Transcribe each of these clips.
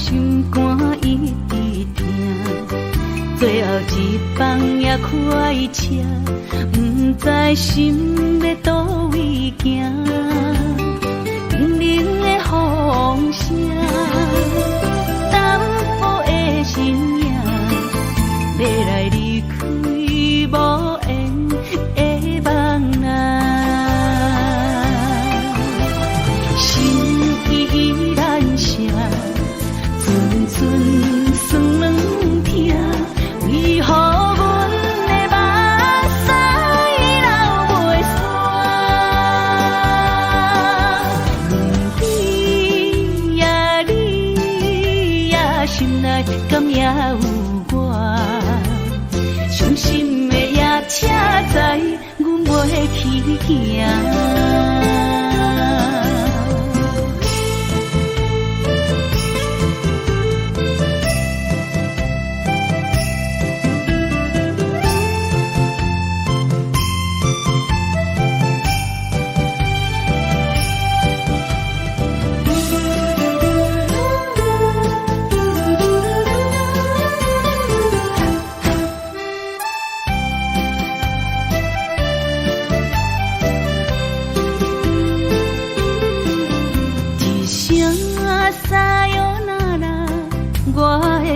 心肝一直疼，最后一棒也开车，不知心要倒位行。冰冷的风声，淡薄的身影，要来离开无缘的梦啊。心依然舍，寸寸酸软疼，为何阮的目屎流袂煞？阮比呀你呀心内敢也有我？伤心的夜车载，阮袂去行。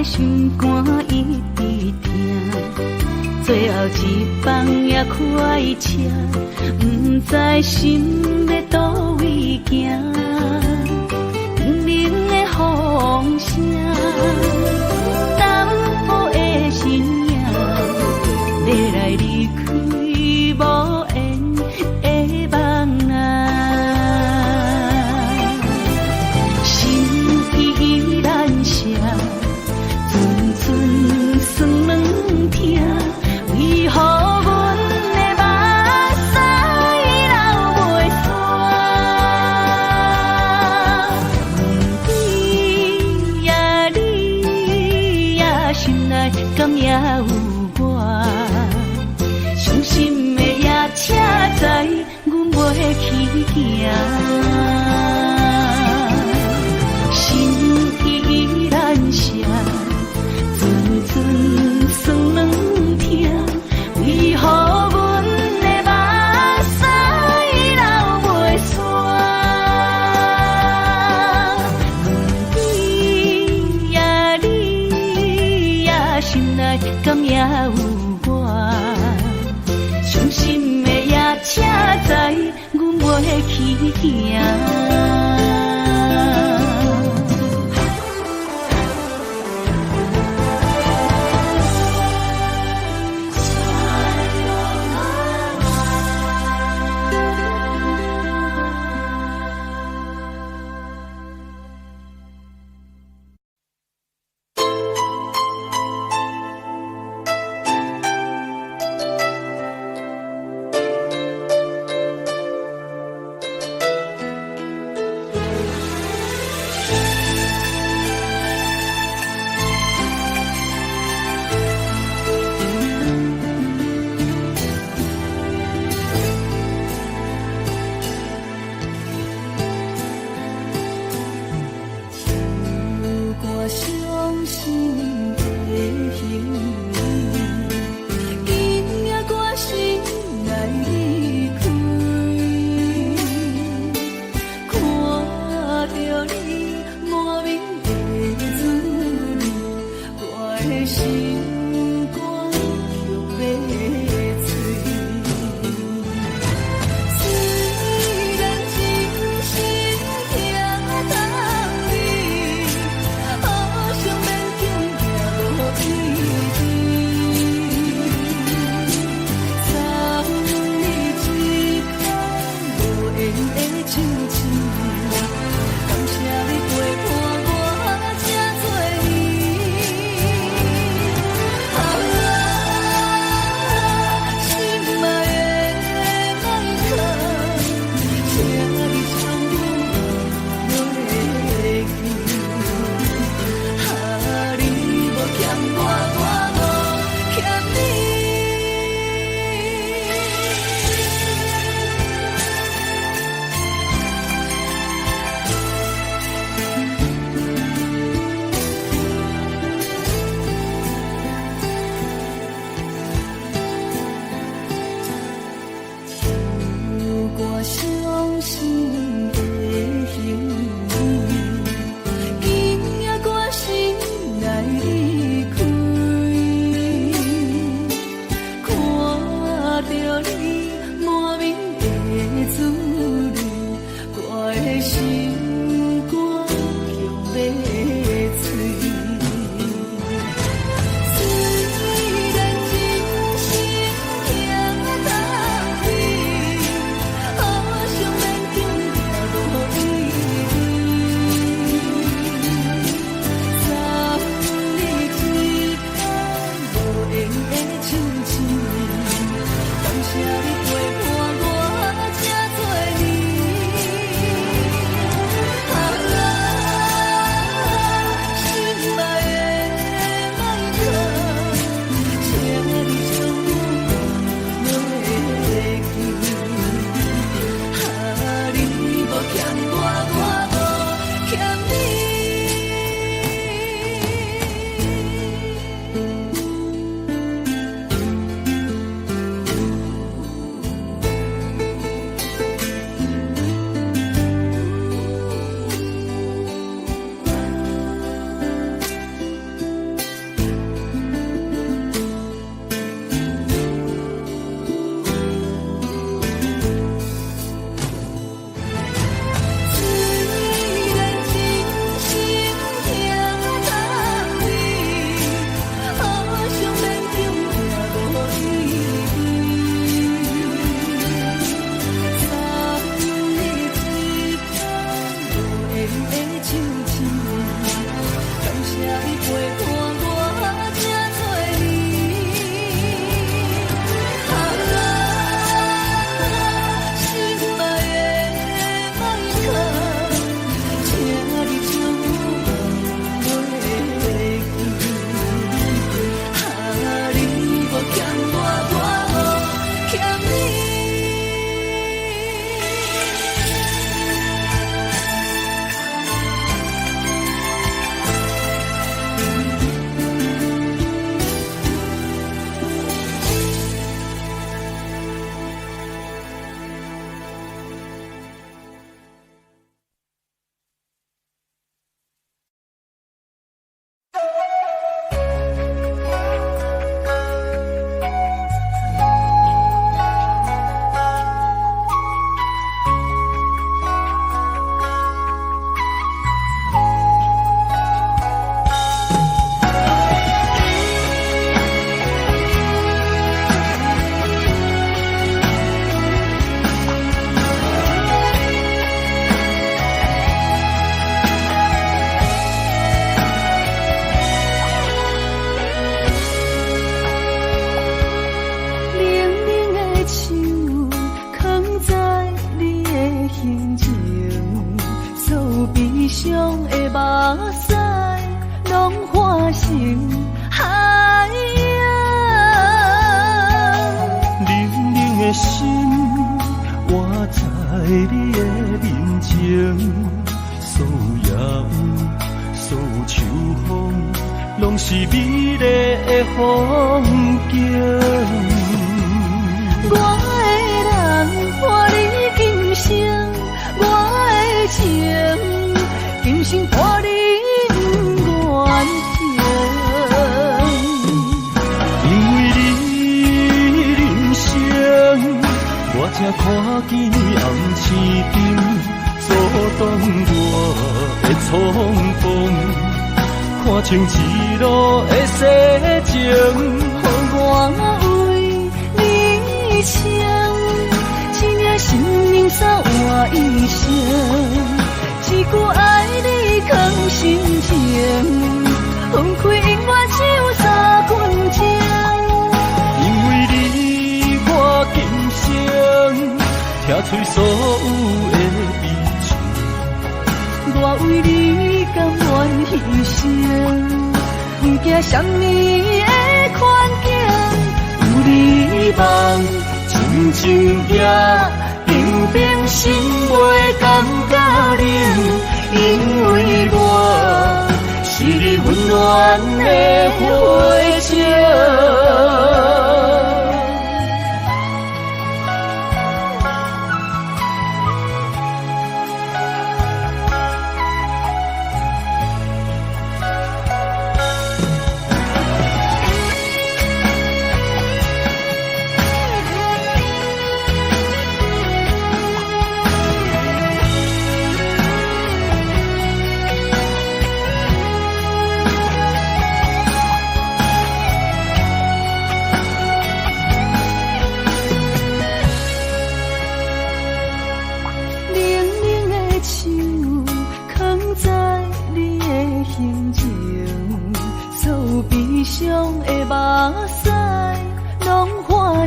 心肝一直疼，最后一棒也开车，不知心要倒位行。冰冷的风声，淡薄的身影，要来离开无缘的梦啊。心依然舍，寸酸软疼，为何阮的目屎流袂煞？阮比呀你呀心内敢也有我？伤心的夜车载，阮袂去行。心依然舍，寸寸酸软疼，为何阮的目屎流袂煞？阮比呀你呀心内敢也有我？伤心的夜车载，阮袂去行。心的形，今夜我心来离开，看着你满面的滋味，我的心肝强要碎。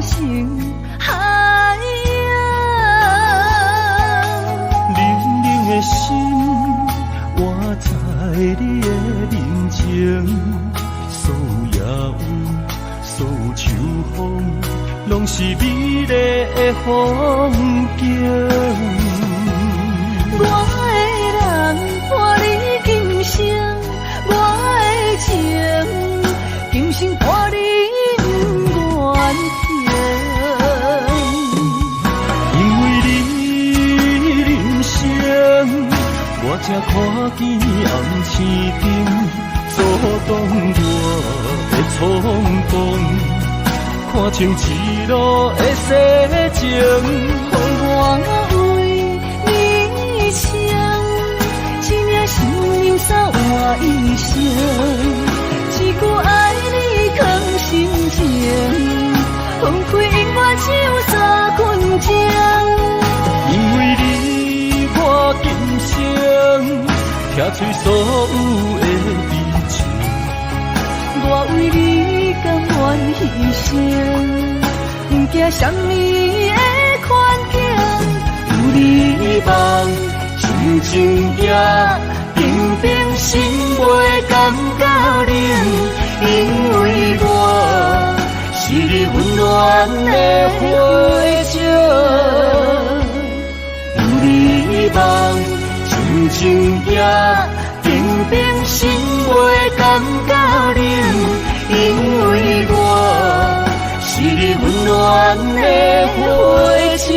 成海洋。冷冷的心，活在你的面前，所有野有，所有秋风，拢是美丽的风景。我的人伴你今生，我的情今生伴你不愿停。因为你人生，我才看见红青灯，阻挡我的冲动，看清一路的世情。予我为你唱，一领心灵洒我一生，一句爱你藏心情，放开永远只有三分钟。因为你，我今生听出所有的悲情。我为你甘愿牺牲，不惊什么的困境。有你梦，真情也平平心袂感觉冷，因为我是你温暖的火种。有你梦，真情也平平心袂感觉冷，因为我是你温暖的火种。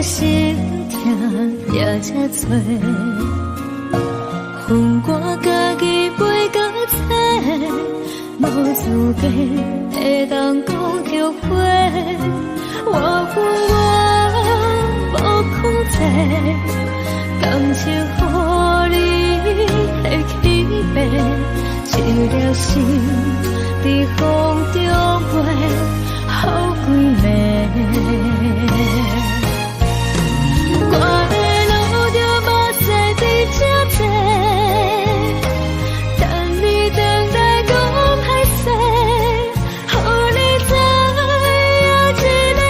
心痛也这多，恨我家己袂到切，无资格会当讲后悔。我无控制，感情予你的起飞，一条心在风中飞，好几暝。我的路就无西伫这多，等你等待讲歹势，予你知影一个人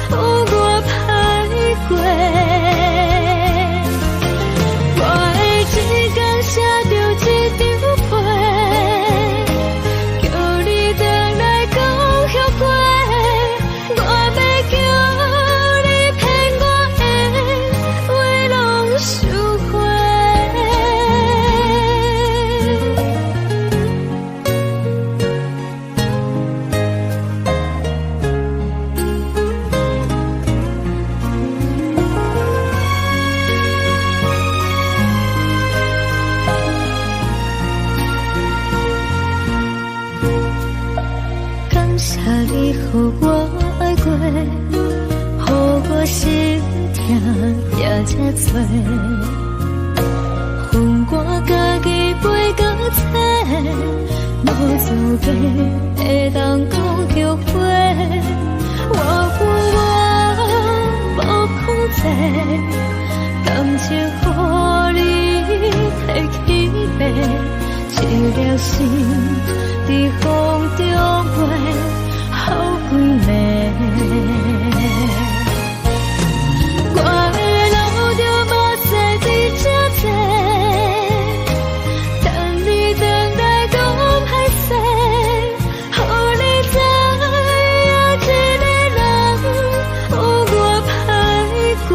有我歹过。我的一天写着一张被，叫你等来讲后悔。我要叫你予我爱过，予我心痛也这多，恨我家己袂到切，无资格会当讲后悔。我无控制，感情予你的起飞，一条心在风中飞。好几暝，我的路就无西伫这多，等你等待讲歹势，予你知影一个人有我歹过。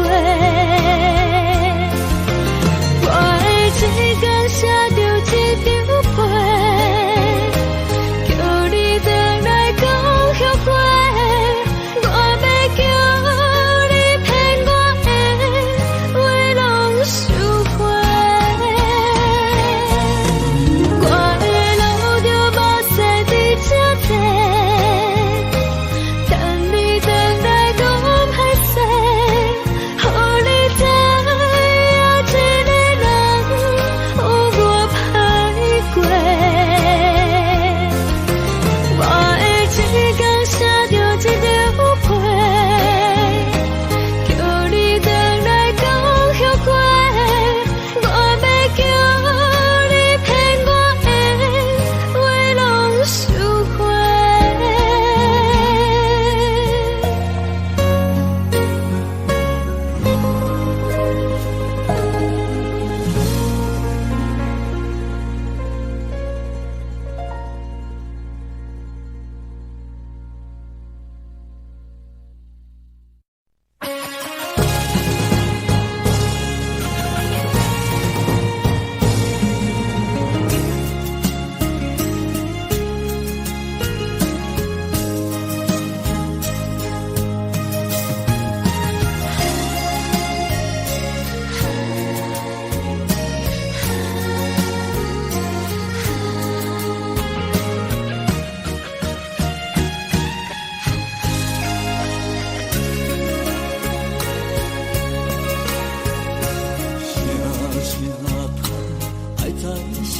爱在心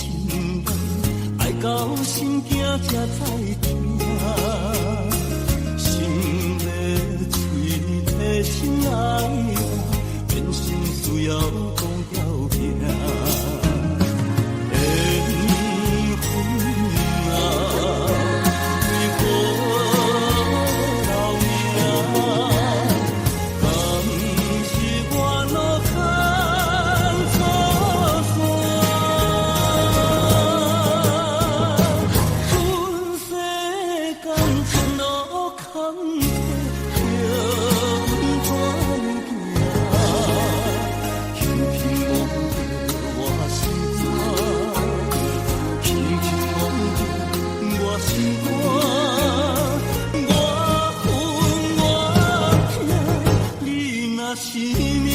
内，爱到心惊才知听。心要嘴提心爱我，变心需要讲条件。缘分啊，为我老命，敢是我路坎错线，全世间前路坎坷，叫阮怎行？轻轻摸着我心肝，轻轻摸着我心肝，我恨我痛，你若是命。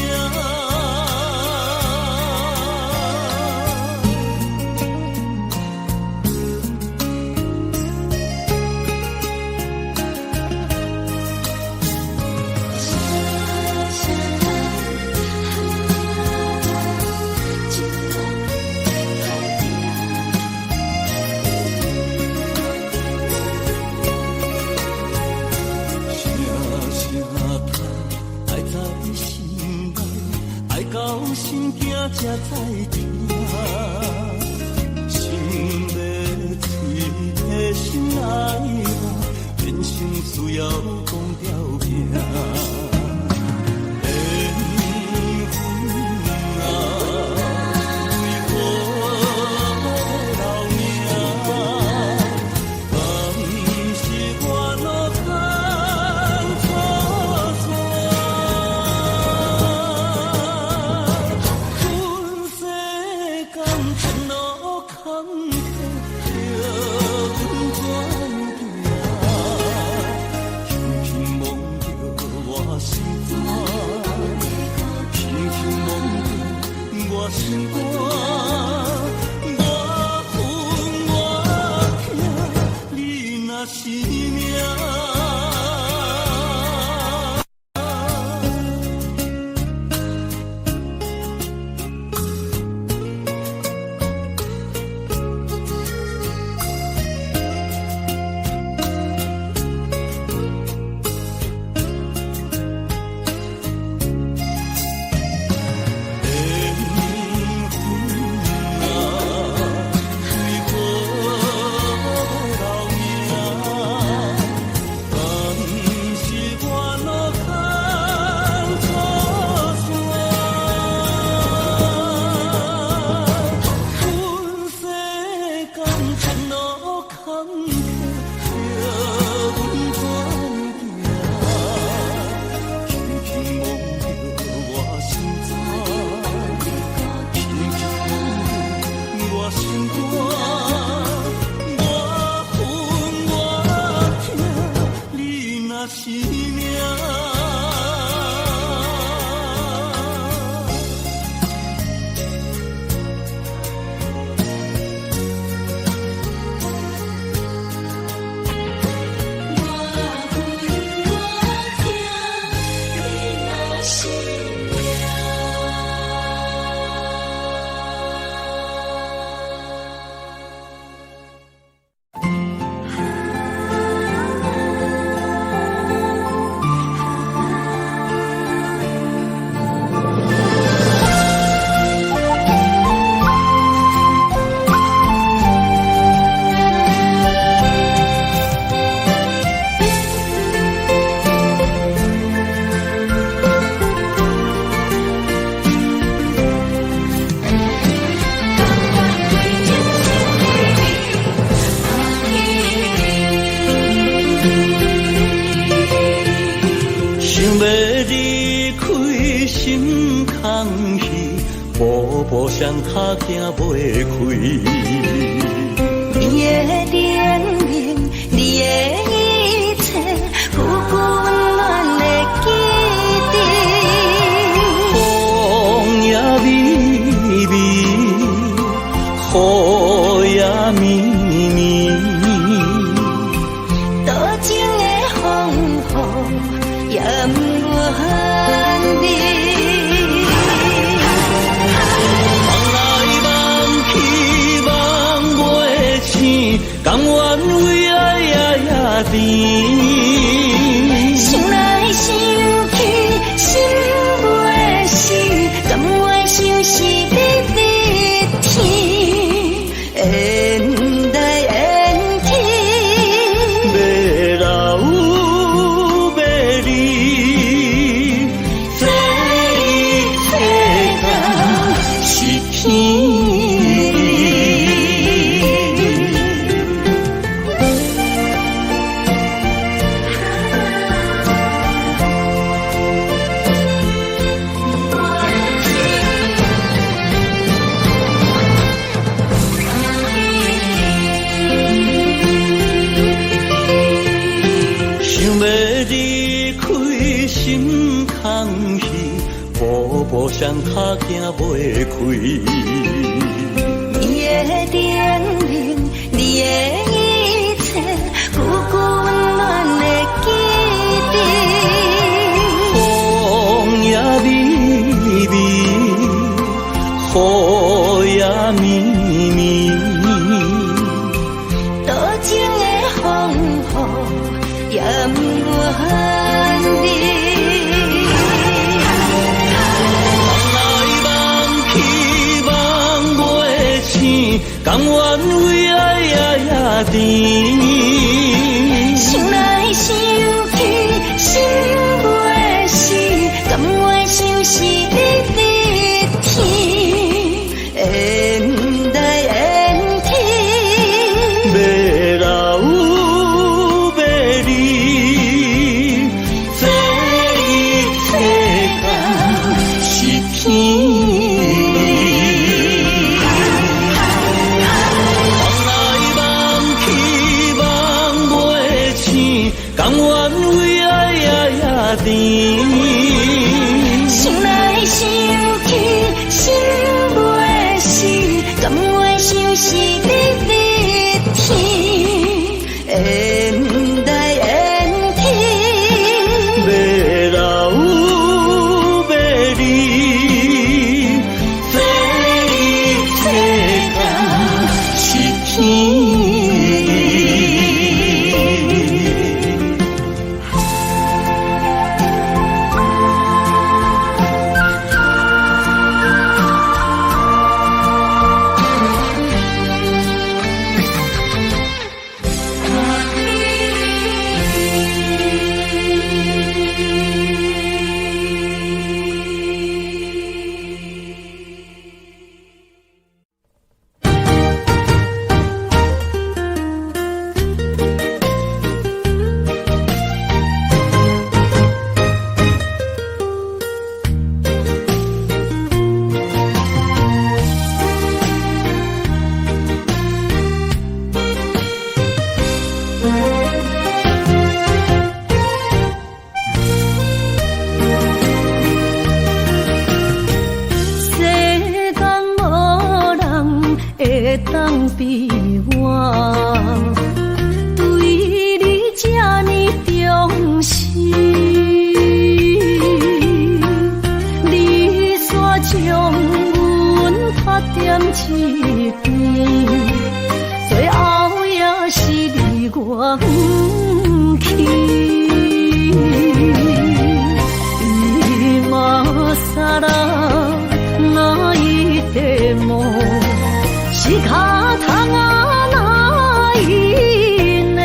心惊才知听，心要嘴提心爱我，变成需要讲条件。心肝，我恨我痛，你若是命。步上塔行袂开，你的怜悯，你的一切，有温暖的基地。风也微微，雨也绵绵，多情的风雨也不愿离。步上脚行袂开，你的叮咛，你的一切，久久温暖的记忆。风也微微，雨也绵绵，多情的风雨也不愿离。甘愿为爱也甜，心内想起心袂死，甘愿相思你的天，缘来缘去，要老要离，这一切甘是天。甘愿为爱也甜，心内想起心袂死，甘愿相思你的天，缘来缘去，要老要离，这一切甘是天。当比我对你这呢重视，你煞将阮拍点一边，最后也是离我不去。今さら泣いても仕方がないね。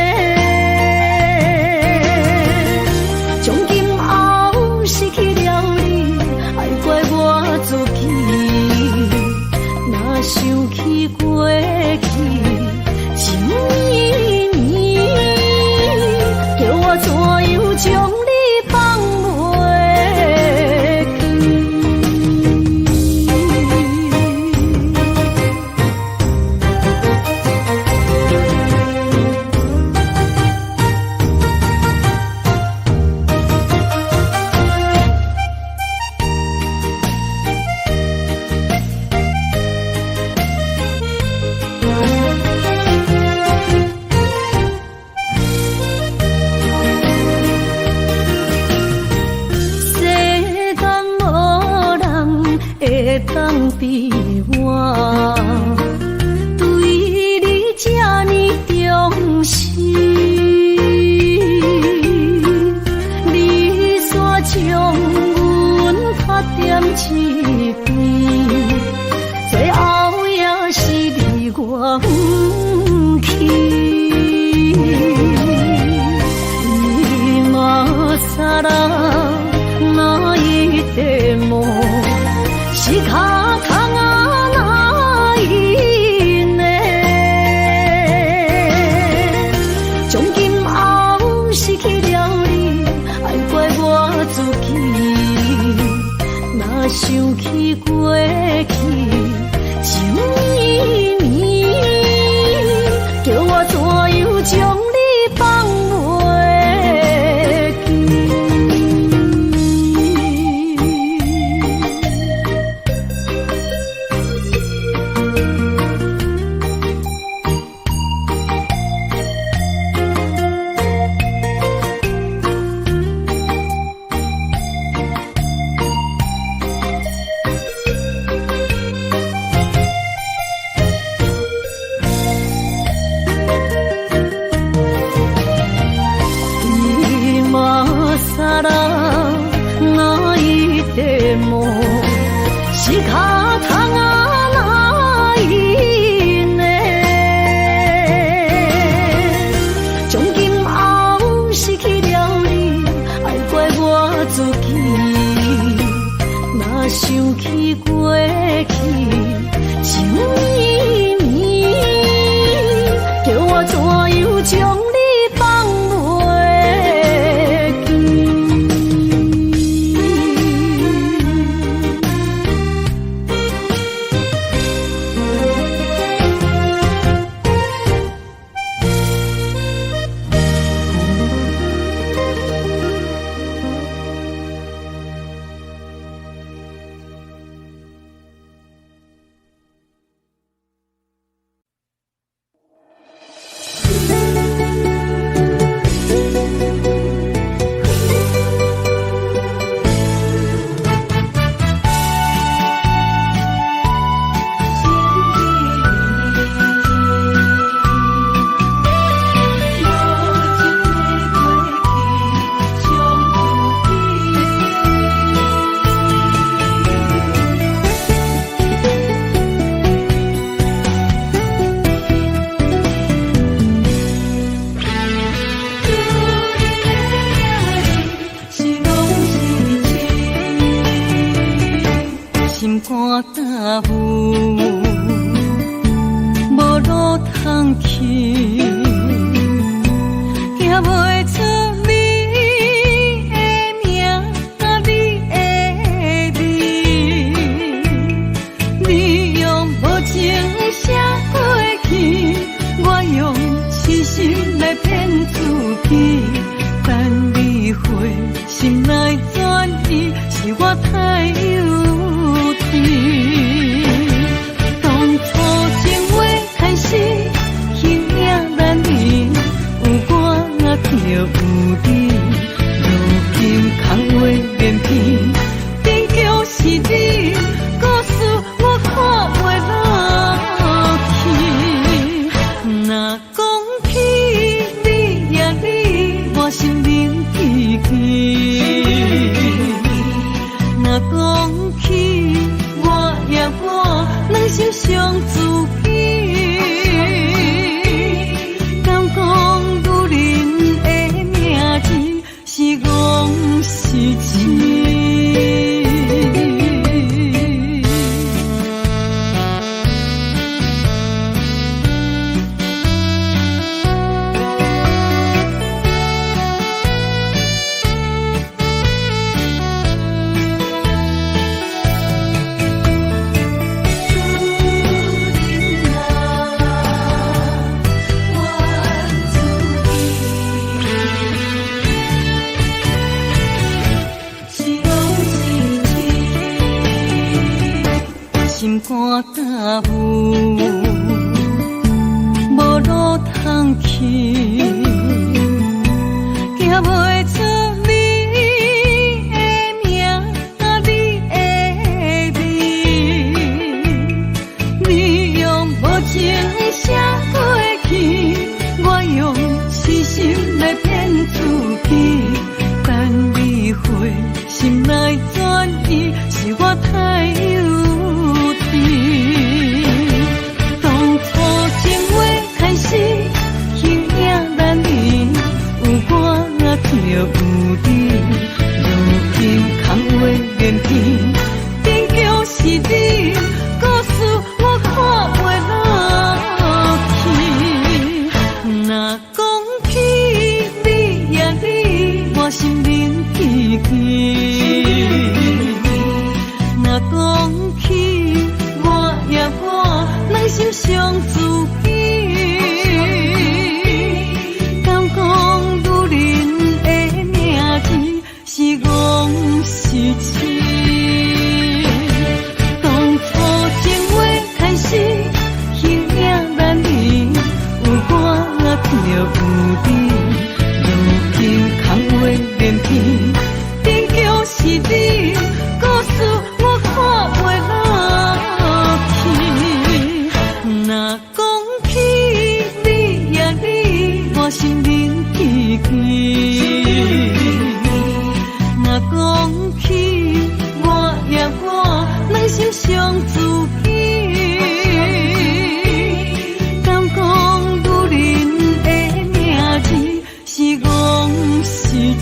从今后失去了你，爱怪我自己。若想起过去情意绵，叫我怎样将你放袂记？当比我对你这呢重视，你煞将阮拍点一边，最后也是离我不去。今さら泣いても仕方がない去，情意绵，叫我怎样将你放袂记？想起过去，情意绵，叫我怎样将你放袂记？心肝焦浮，无路通去，行袂出你的名，你的字，你用无情写过去，我用痴心来骗自己，等你回心来转意，是我太幼。当初情话开始，形影难离，有我就有你。如今空话连篇，终究是你，故事我看袂落去。若讲起你呀你，我心灵记记。若讲起两心相知己，敢讲女人的名字是戆是痴？心肝焦浮，无路通去，行袂出你的名，你的字，你用无情写过去，我用痴心来骗自己，等你回心来转意，是我太幼。当初情话开始，形影难伤自己。敢讲女人的名字是戆是痴？当初情话开始，形影难离，有我就有你。如今空话连篇，真叫是你，故事我看袂落去。若讲起你呀你，我心灵奇怪。若讲起我呀我，软心伤自己。敢讲女人的名字是戆是痴？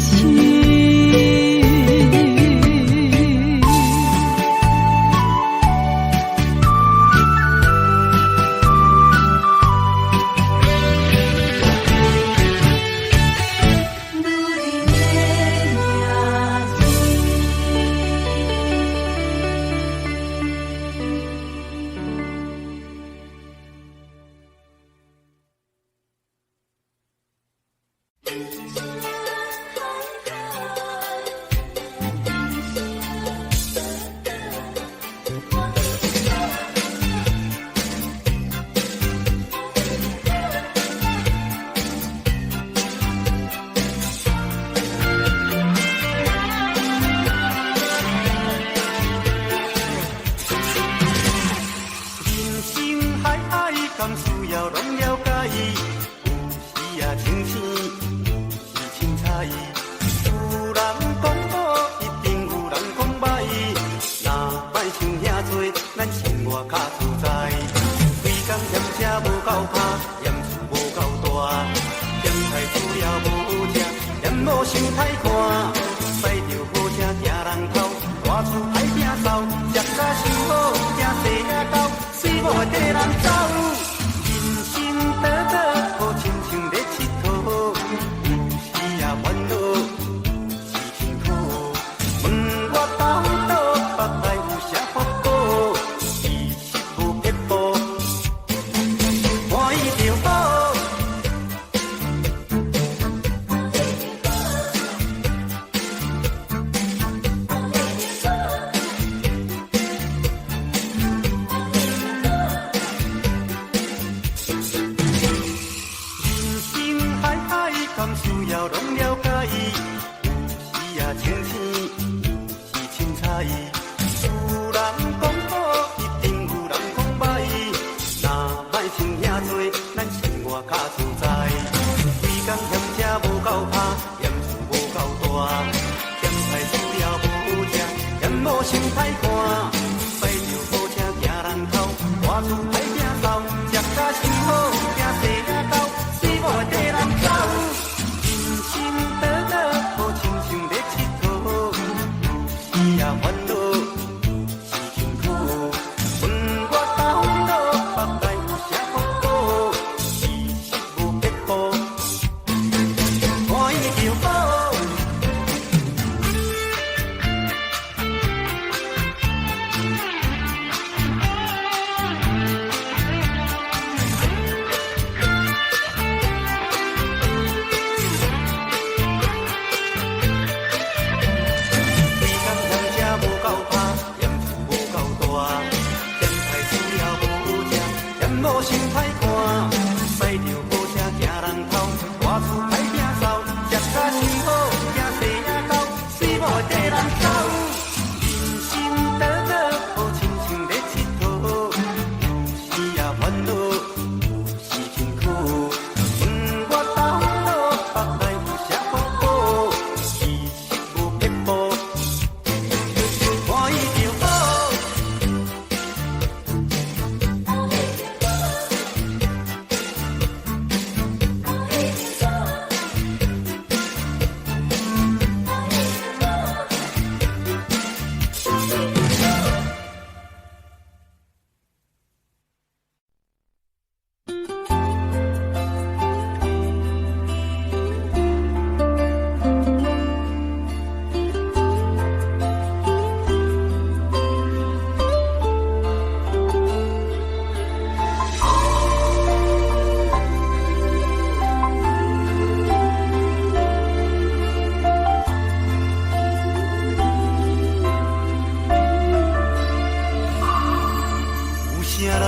啥人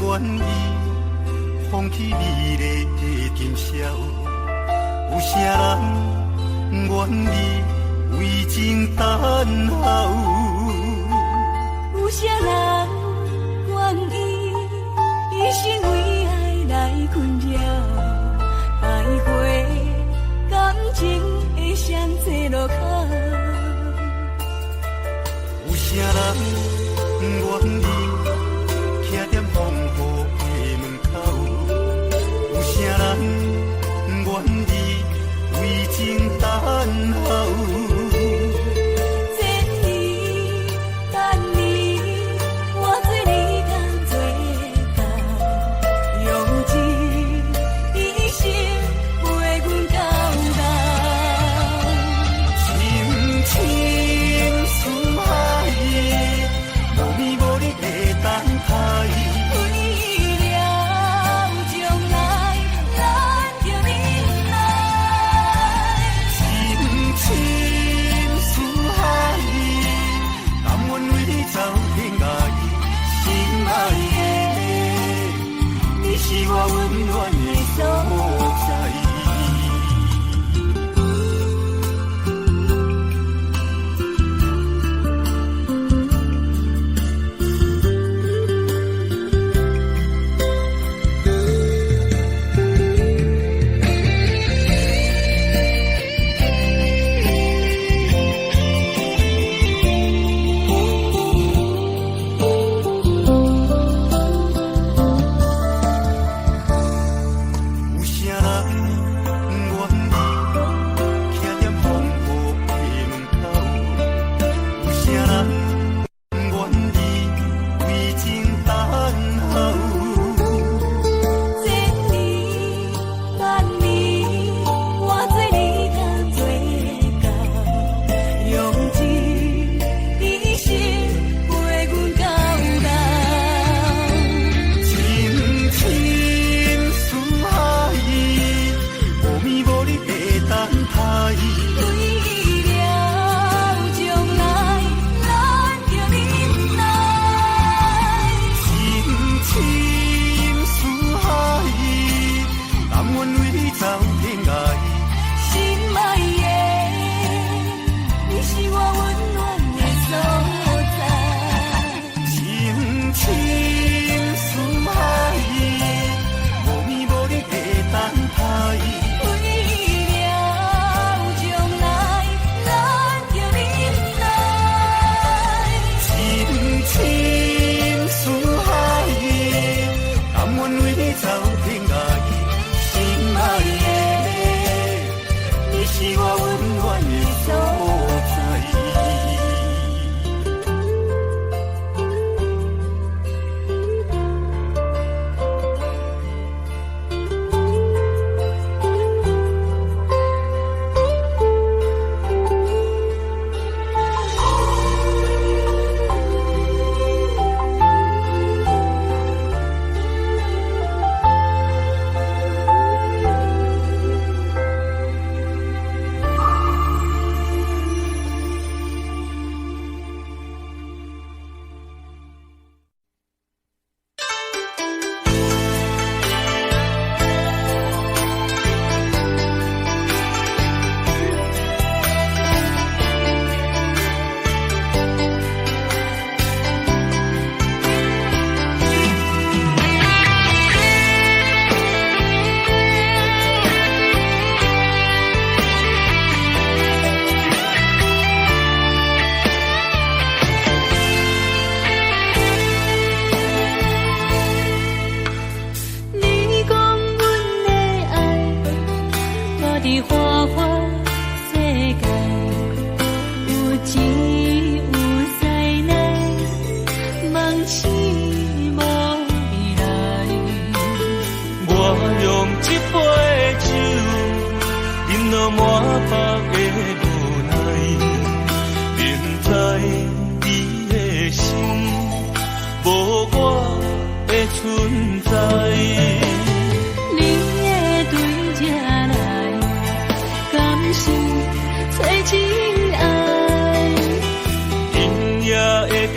愿意放弃美丽的今宵？有啥人愿意为情等候？有啥人愿意一生为爱来困扰？徘徊感情的上济路口。有啥人愿意徛在风雨的门口？有啥人愿意为情等候？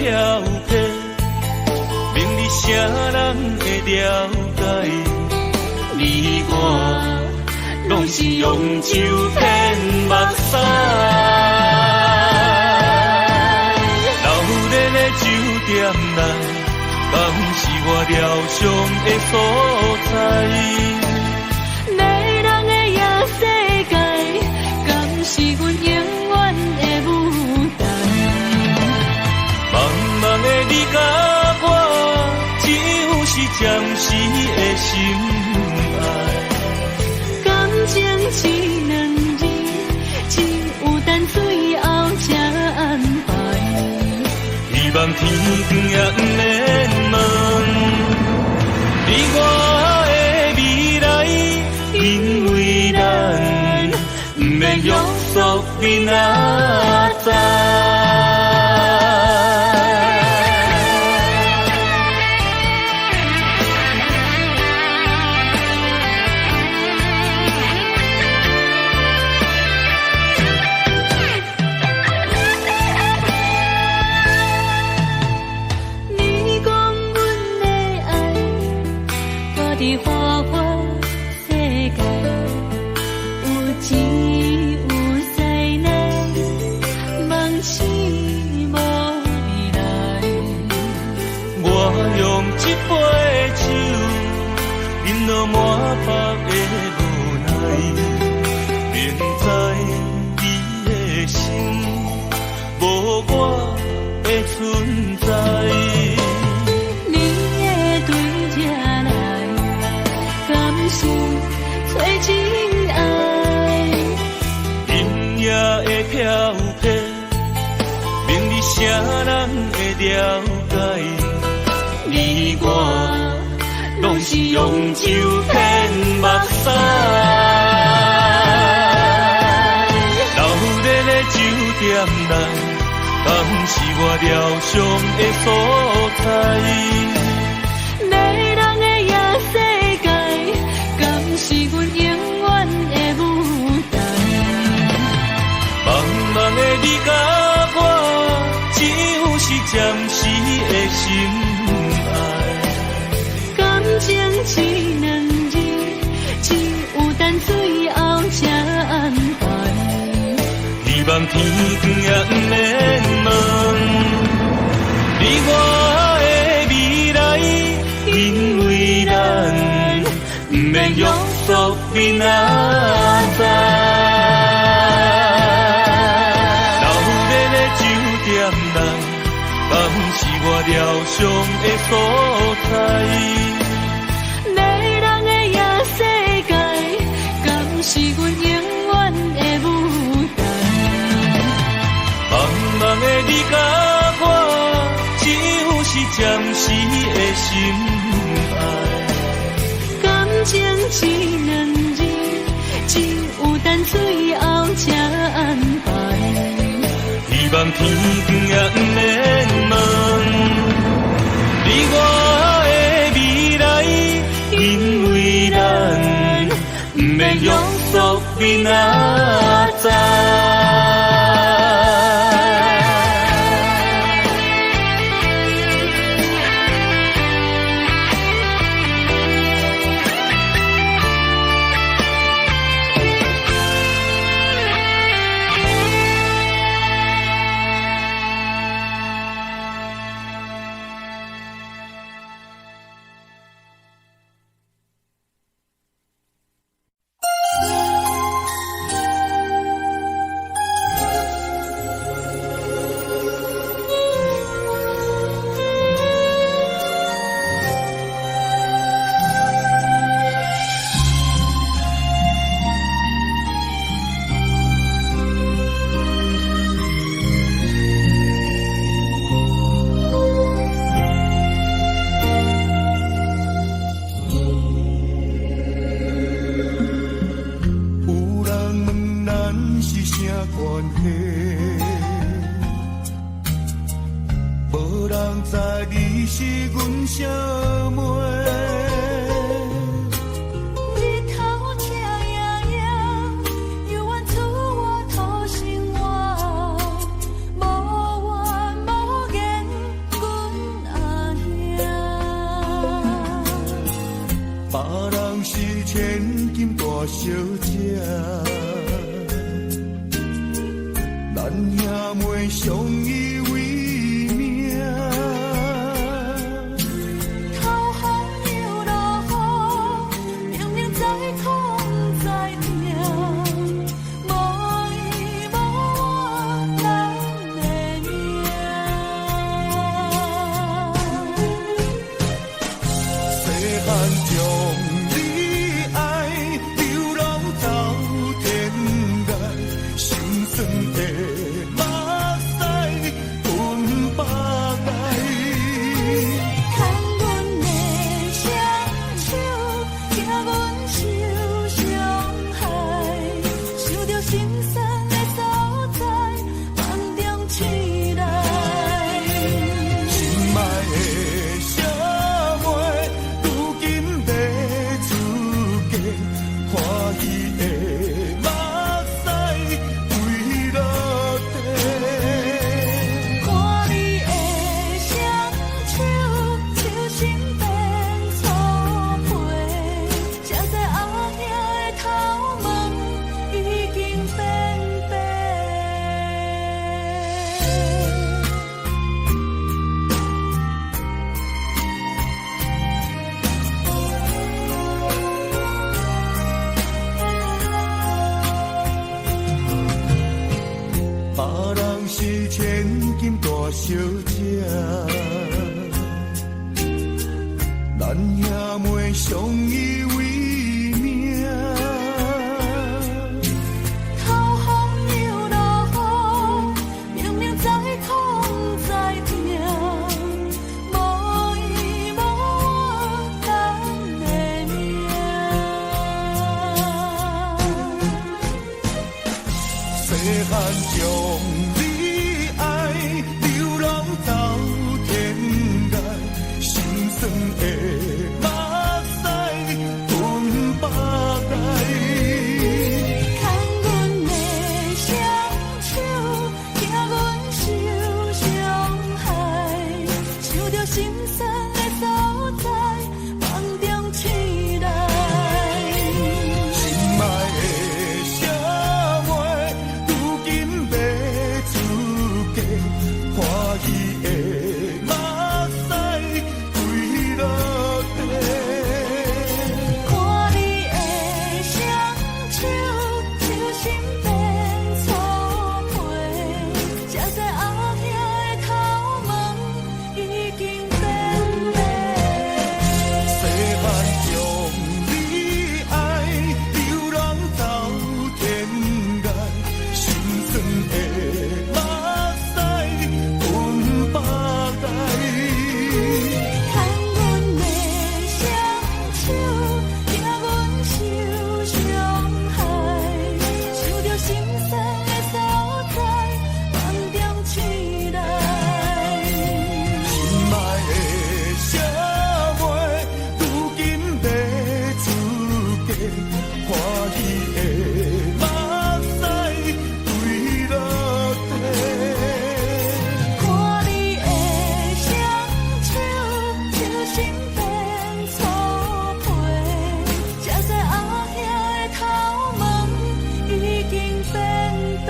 飘飘，明啥人会了解？你我拢是用酒骗目屎，流连的酒店内，敢是我疗伤的所在？迷人的夜世界，敢是阮永远的舞台？茫茫的你甲我，只有是暂时的心爱。感情只两字，只有等最后才安排。希望天光也不免问，你我的未来，因为咱不免约束明仔载。伫花花世界，有钱有势呢，梦醒无未来。我用一杯酒，饮落满腹的无奈，明知你的心无我的存在。找真爱，今夜的飘泊，明日啥人会了解？你我拢是用酒骗目屎，流连的酒店内，敢是我疗伤的所在？是阮永远的舞台，茫茫的你甲我，只有是暂时的心爱。感情只两字，只有等最后才安排。希望天光也不免问，你我的未来，因为咱不免约束明仔载。流连的酒店内，敢是我疗伤的所在？迷人的夜世界，敢是阮永远的舞台？茫茫的你甲我，只有是暂时的心爱。感情只两字，只有等最后才安排。希望天光也不免问，你我的未来，因为咱不免约束明仔载。小姐，咱兄妹相依为命。头风又落雨，明明在痛在痛，无伊无我人的命。细汉将你爱流浪到天涯，心酸的目屎吞百代。牵阮的双手，惊阮受伤害，想着心酸的所在，梦中醒来。心爱的小妹，如今要出嫁，欢喜的目屎飞落地。看你的双手，手心变粗皮，才知阿兄的头毛已经变白。别人是千金大小姐，咱兄妹相依为命。头风又落雨，明明在痛在痛，无伊无我人的命。细汉将你爱流浪到天涯，心酸的目屎吞百代。牵阮的双手，惊阮受伤害，想着心酸的所在，梦中醒来。心爱的小妹，如今要出嫁，欢喜的目屎飞落地。看你的双手，手心变粗皮，才知阿兄的头毛已经变白。细汉将你爱流浪到天涯，心酸的目屎吞百代。牵阮的双手，惊阮受伤害，想着心酸的所在，梦中醒来。心爱的小妹，如今要出嫁，欢喜的目屎飞落地。看你的双手，手心变粗皮，才知阿兄的头毛已经变白。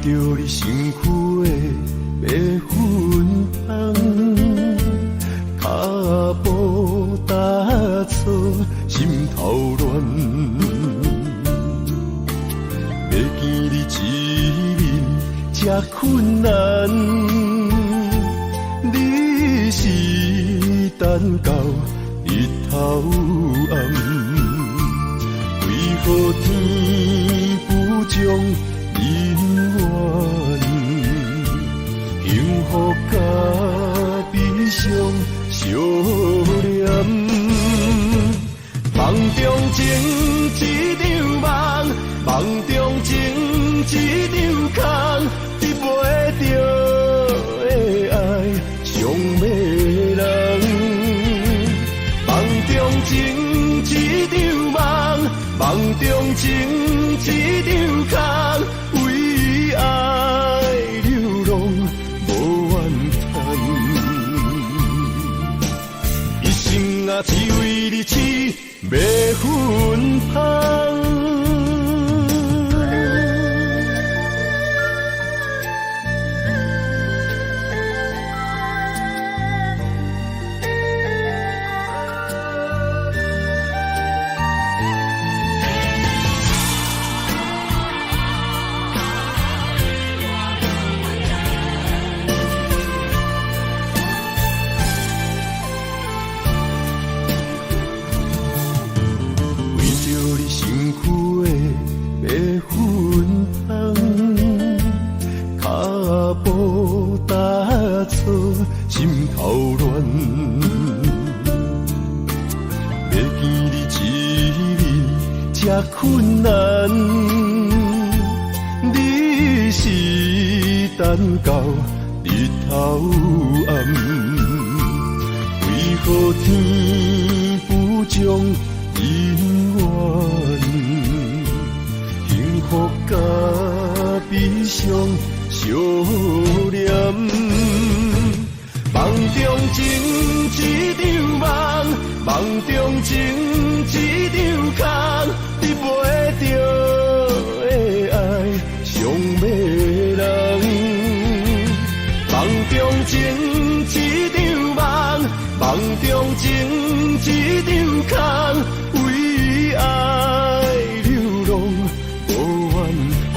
着你身躯的白云香，心头乱。要见你一面这困难，你是等到日头暗，为何天不将人怨？幸福甲悲伤相连。梦中情一场梦，梦中情一场空，得袂着的爱上迷人。梦中情一场梦，梦中情一场空，为爱流浪无怨叹。一生啊，只为你痴。要分芳。心头乱，要见你一面这困难，你是等到日头暗，为何天不将人怨？幸福甲悲伤相连。梦中情一场梦，梦中情一场空，得袂着的爱上迷人。梦中情一场梦，梦中情一场空，为爱流浪无怨叹。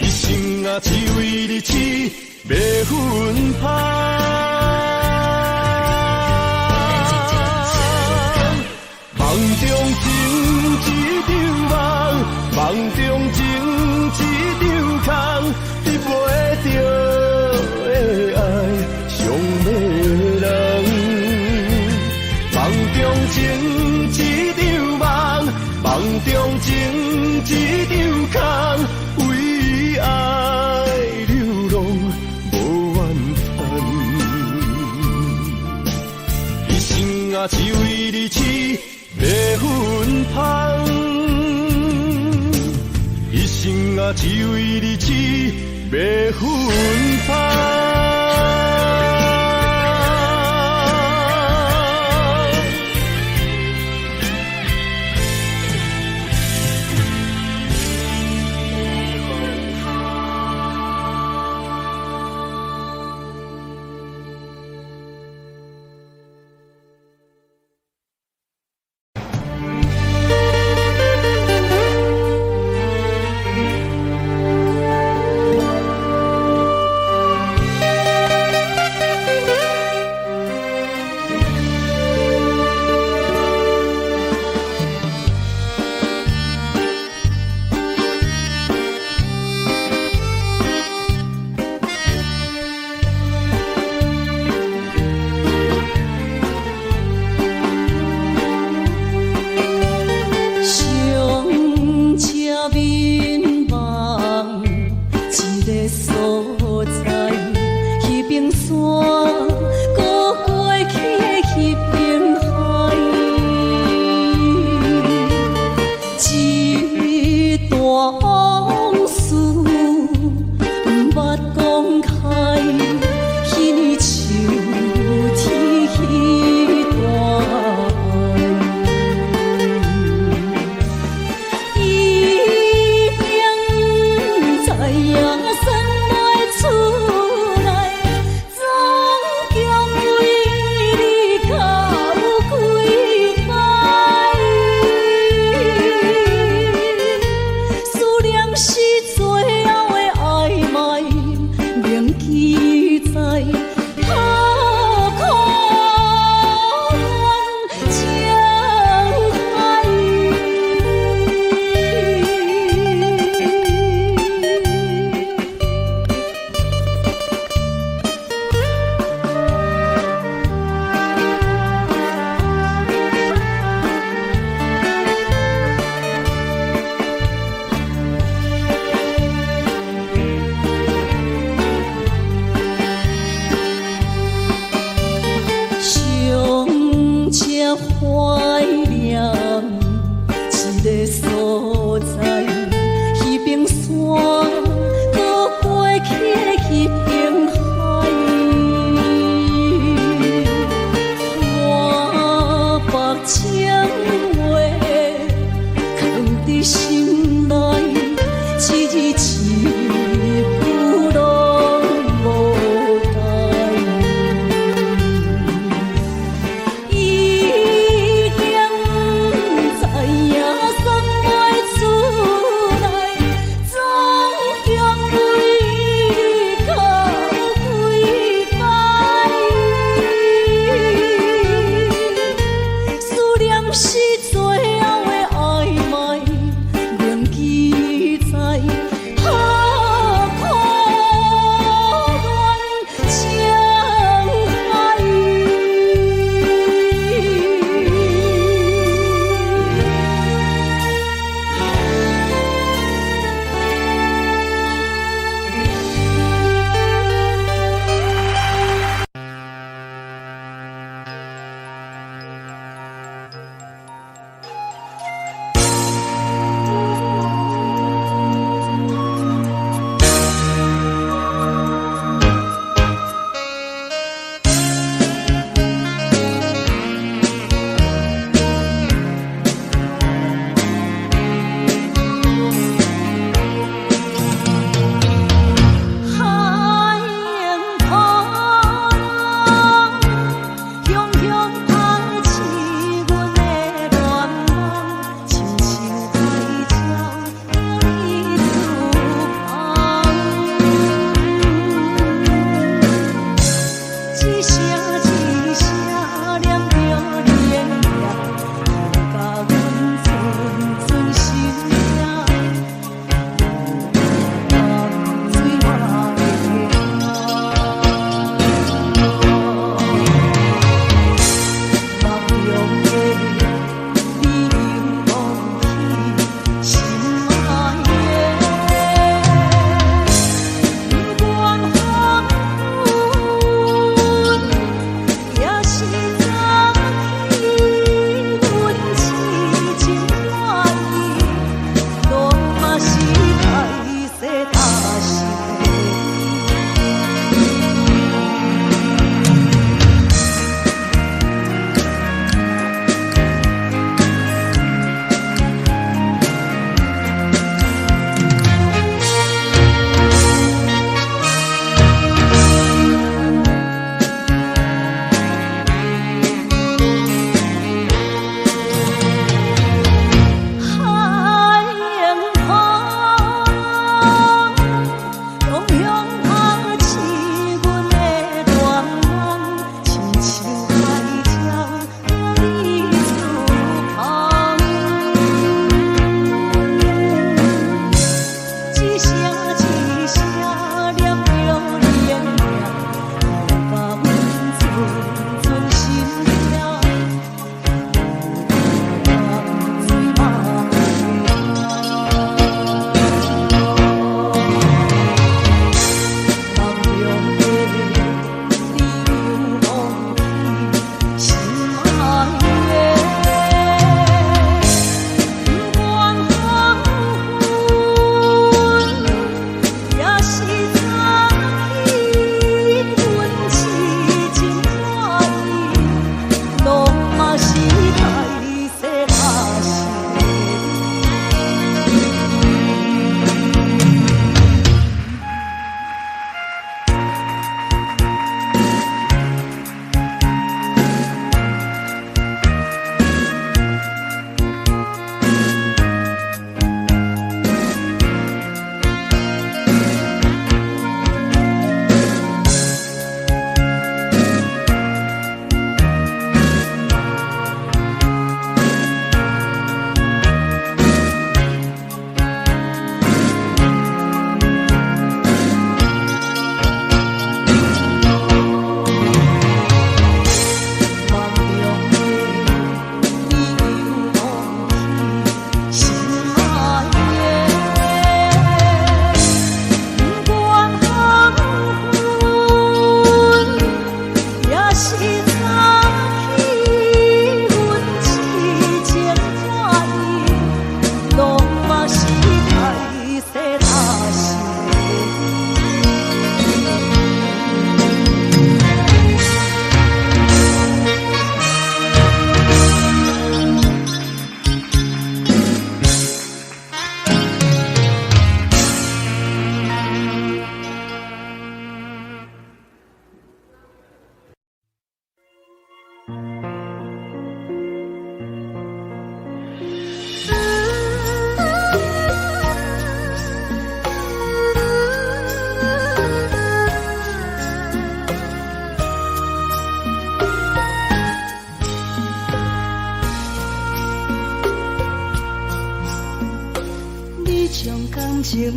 一生啊，只为你痴。要分芳，梦中情一场梦，梦中情一场空，得袂着的爱上迷人。梦中情一场梦，梦中情一场空，为爱流浪。啊，只为你痴，要分芳。一生啊，只为你痴，要分芳。是最后的暧昧，铭记在他可能将爱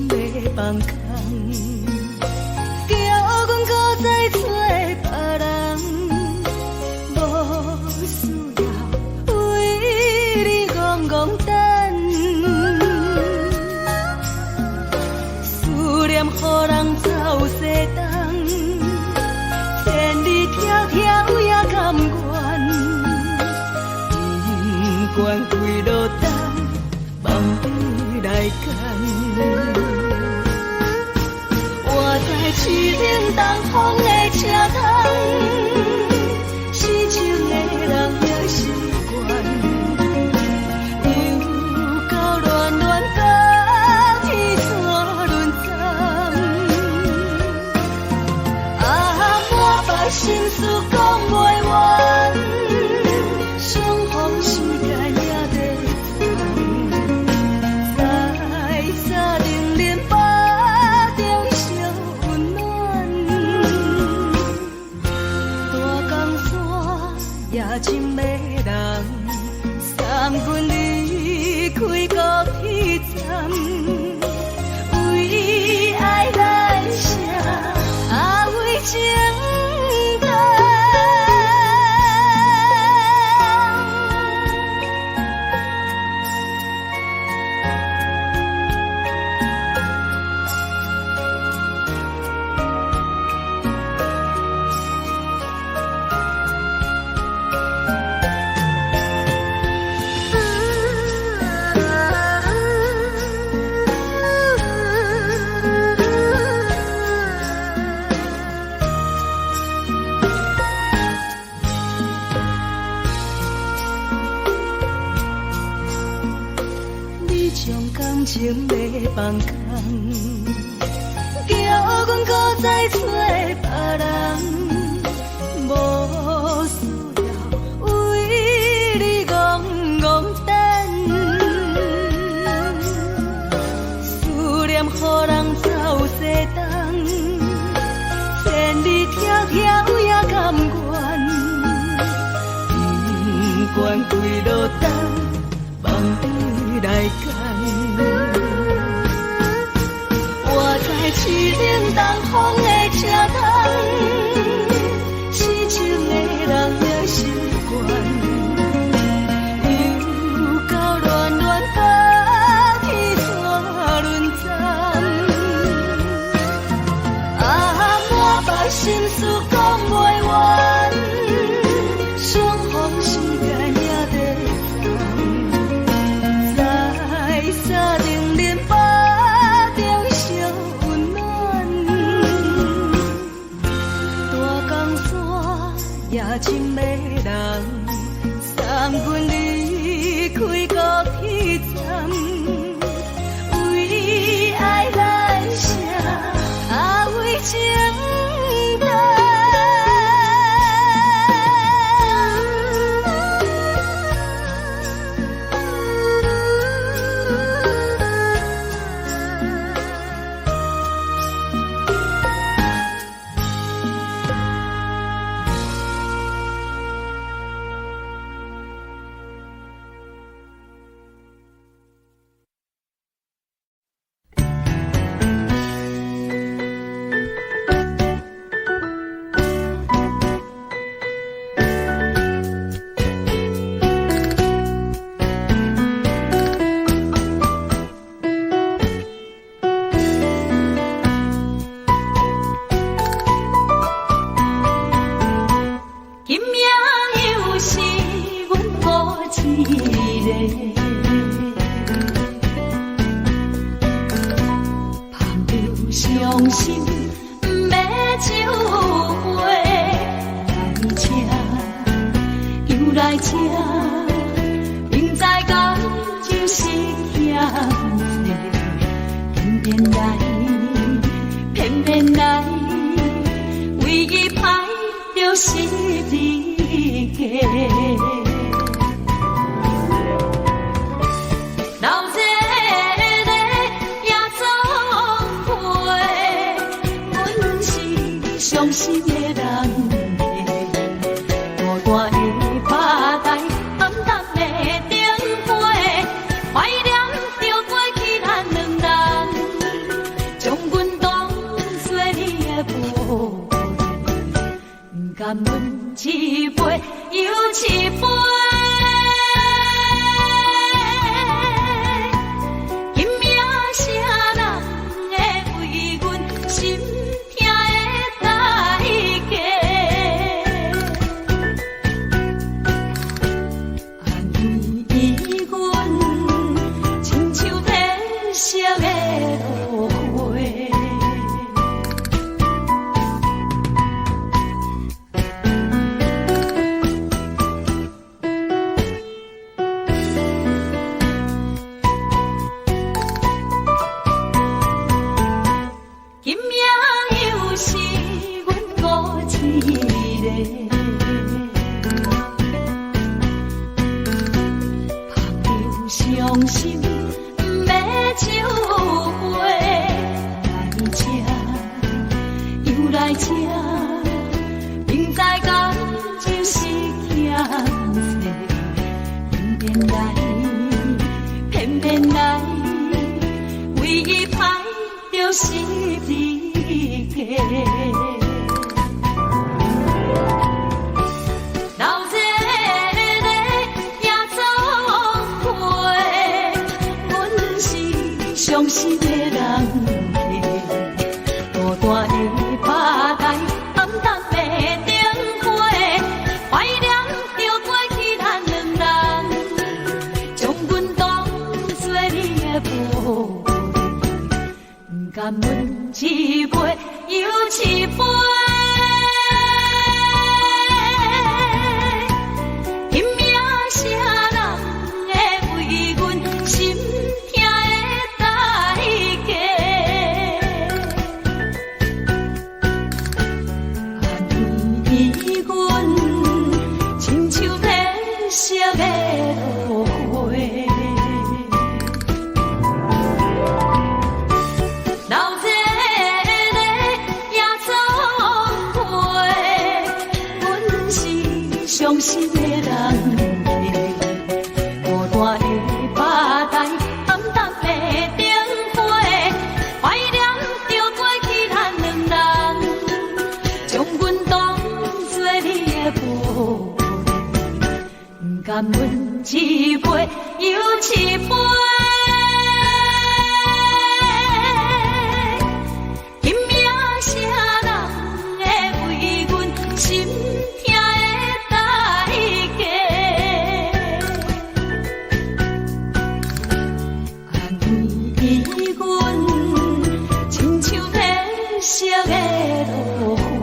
心要放空，叫阮搁再找别人，无需要为你戆戆等。思念予人走西东，千里迢迢也甘愿，不管几落冬，梦里来干。我在市顶东风的车窗，痴情的人也习惯，又到乱乱甲天山沦陷。啊，满腹心事讲袂完，相逢时间也在长，早定忍巴中烧温暖，大江山也真迷人，送阮离开高铁站，为爱来写啊为情长。情要放空，叫阮搁再找别人，无需要为你戆戆等。思念予人走西东，千里迢迢也甘愿，不管几落冬，梦里来干。市顶东风的车窗，痴情的人也习惯，又到乱乱甲天山沦陷。啊，满腹心事讲袂完，相逢时间也在长，早定忍巴中烧。也真迷人，送阮离开高铁站，为爱来写啊为情长。伤心要酒杯来请，又来请，明知感情是欠债，偏偏来，偏偏来，唯一歹就是你家。伤心的人，大大的拍台，淡淡的灯花，怀念着过去咱两人。甘阮一杯又一杯。今命啥人会为阮心痛的代价？安慰阮，亲像褪色的落花。伤心不要酒杯，来吃又来吃，明知感情是欠世，偏偏来，唯一歹就是你家。伤心的人客，孤单的吧台，暗淡的灯花，怀念着过去咱两人，将阮当作你的宝贝，不甘阮一杯又一杯。今命啥人会为阮心痛的色的落花，老这个也总会，阮是伤心的人客，孤单的吧台，暗淡的灯花，怀念着过去咱两人，将阮当作你的宝。甘阮一杯又一杯，今命啥人会为阮心痛的代价？安慰阮，亲像褪色的落花。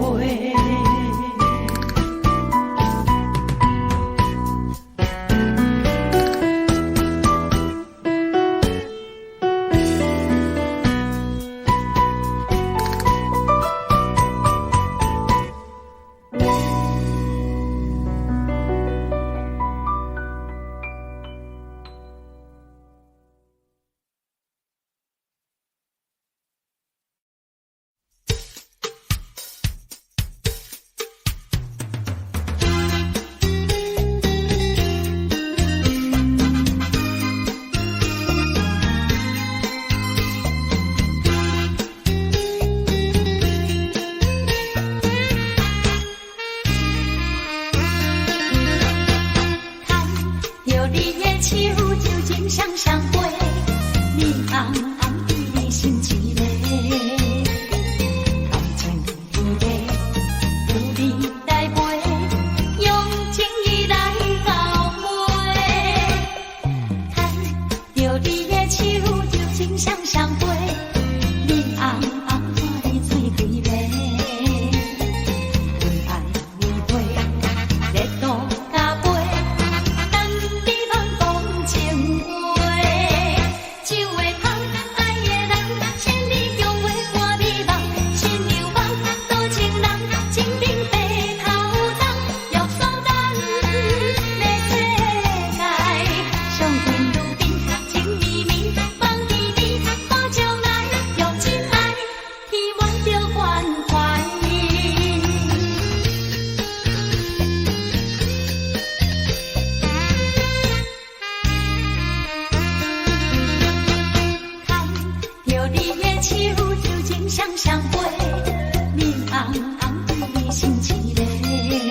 相陪，面红红对你心痴嘞。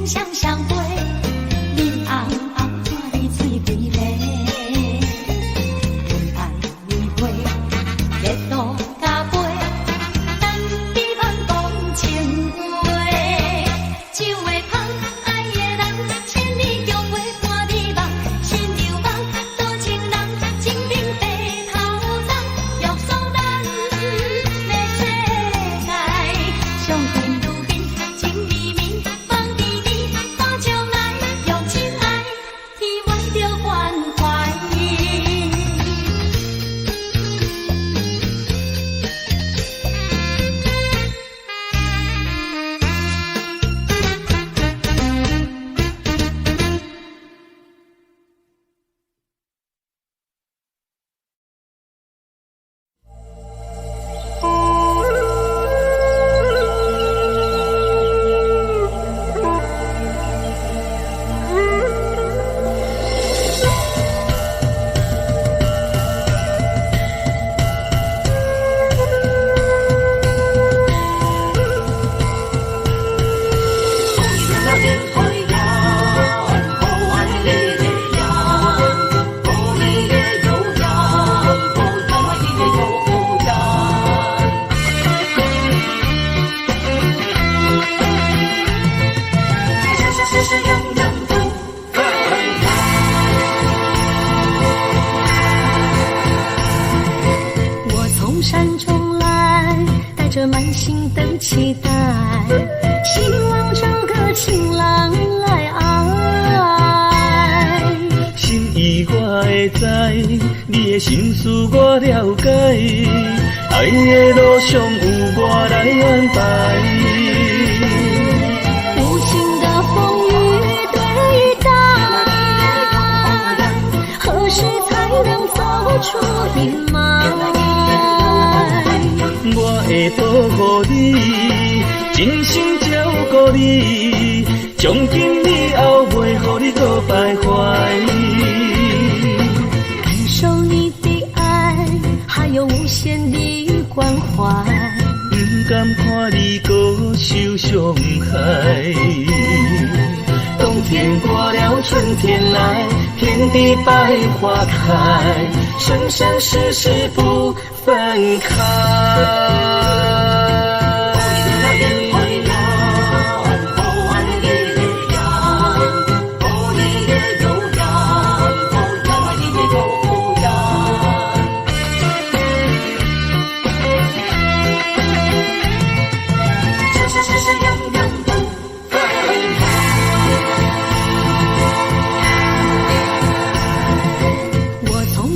心相相陪，你红红看你水归个，爱你花，热度加杯，当彼岸讲情话，酒会香，爱的人，千里共话伴你梦，心流梦，多情人，情兵白头鬃，玉树咱的世界，上天如宾，情绵绵，放绵绵，多情爱，用情爱，天愿着关怀。我从山中来，带着满心的期待，希望找个情郎来爱。心意我会知，你的心思我了解，爱的路上有我来安排。无情的风雨对待，何时才能走出阴霾？我会保护你，真心照顾你，从今以后袂互你搁徘徊。感受你的爱，还有无限的关怀。不甘看你搁受伤害。冬天过了，春天来，天地百花开，生生世世不分开。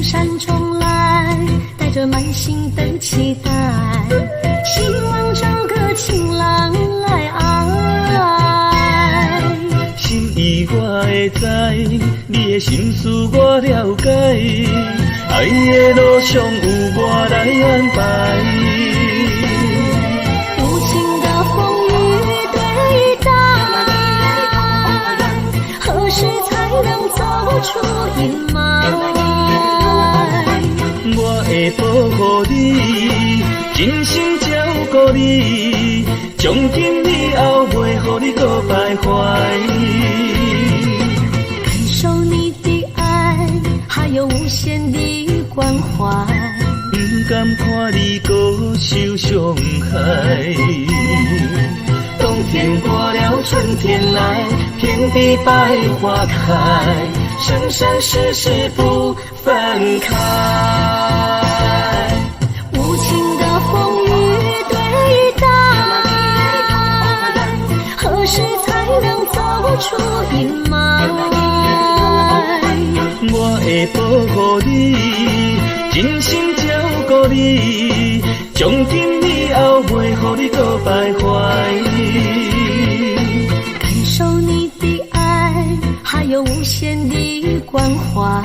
山中来，带着满心的期待，希望找个情郎来爱。心意我会知，你的心思我了解，爱的路上有我来安排。无情的风雨对待，何时才能走出阴霾？我会保护你，真心照顾你，从今以后袂互你搁徘徊。感受你的爱，还有无限的关怀。不甘看你搁受伤害。冬天过了，春天来，天地百花开，生生世世不分开。无情的风雨对待，何时才能走出阴霾？我会保护你，真心照顾你，从今以后袂互你搁徘徊。感受你的爱，还有无限的关怀。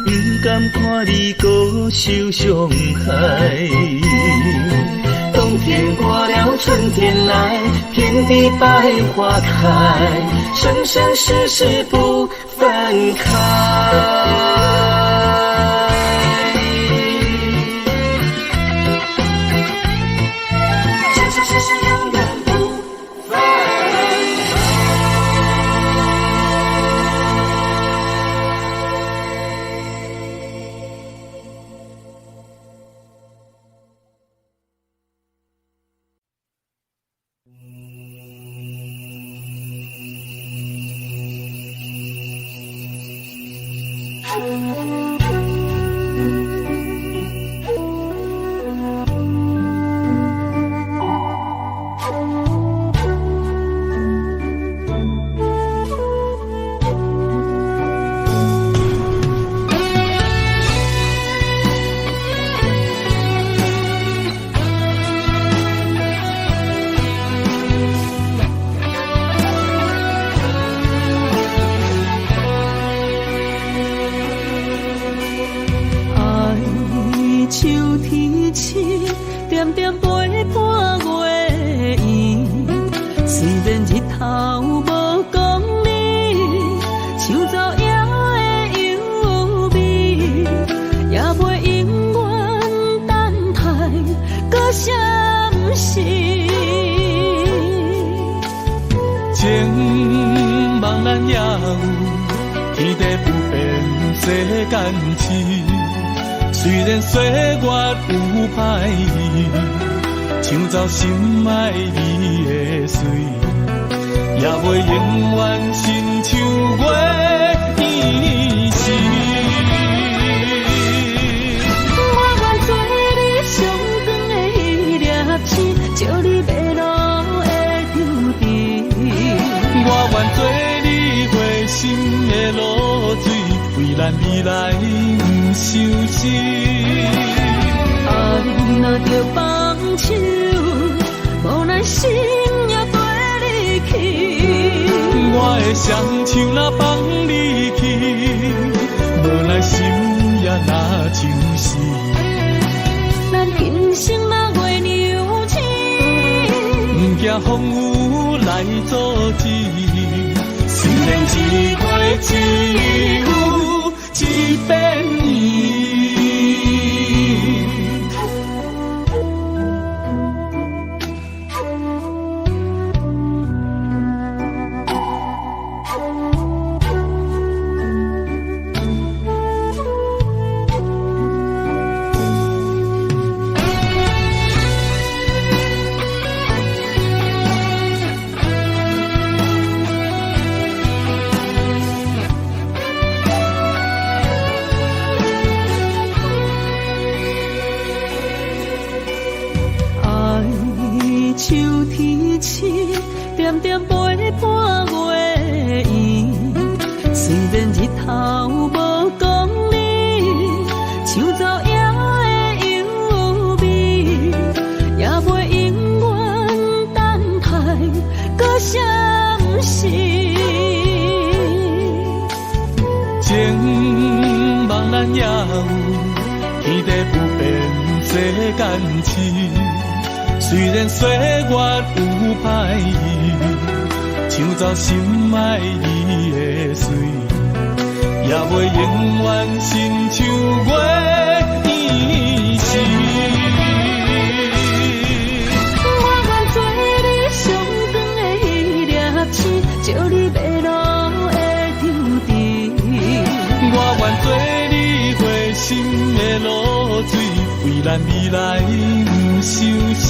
不甘看你搁受伤害。冬天过了，春天来，天地百花开，生生世世不分开。生生世世永远不分开。点点陪伴月圆，虽然日头无讲理，像走夜的忧味，也袂永远等待搁闪逝。情茫然也有天地不变世间事。虽然岁月有歹意，抢走心爱你的水，也袂永远亲像月圆时。我愿做你上长的迄粒星，照你迷路的注定。我愿做你回心的露水，为咱未来不伤心。爱若着放手，无奈心也跟你去。我的双手若放你去，无奈心也若像死。咱今生若月牛星，不惊风雨来阻止。虽然一月只有一遍年。秋天起，点点陪伴月圆。虽然日头无讲理，像走夜的忧味，也袂永远等待搁闪逝。情茫然也有天地不变世间事。虽然岁月有歹意，抢走心爱你的水，也袂永远亲像月圆时。我愿做你上长的迄粒星，照你迷路的注定。我愿做你回心的露水，为咱未来不伤心。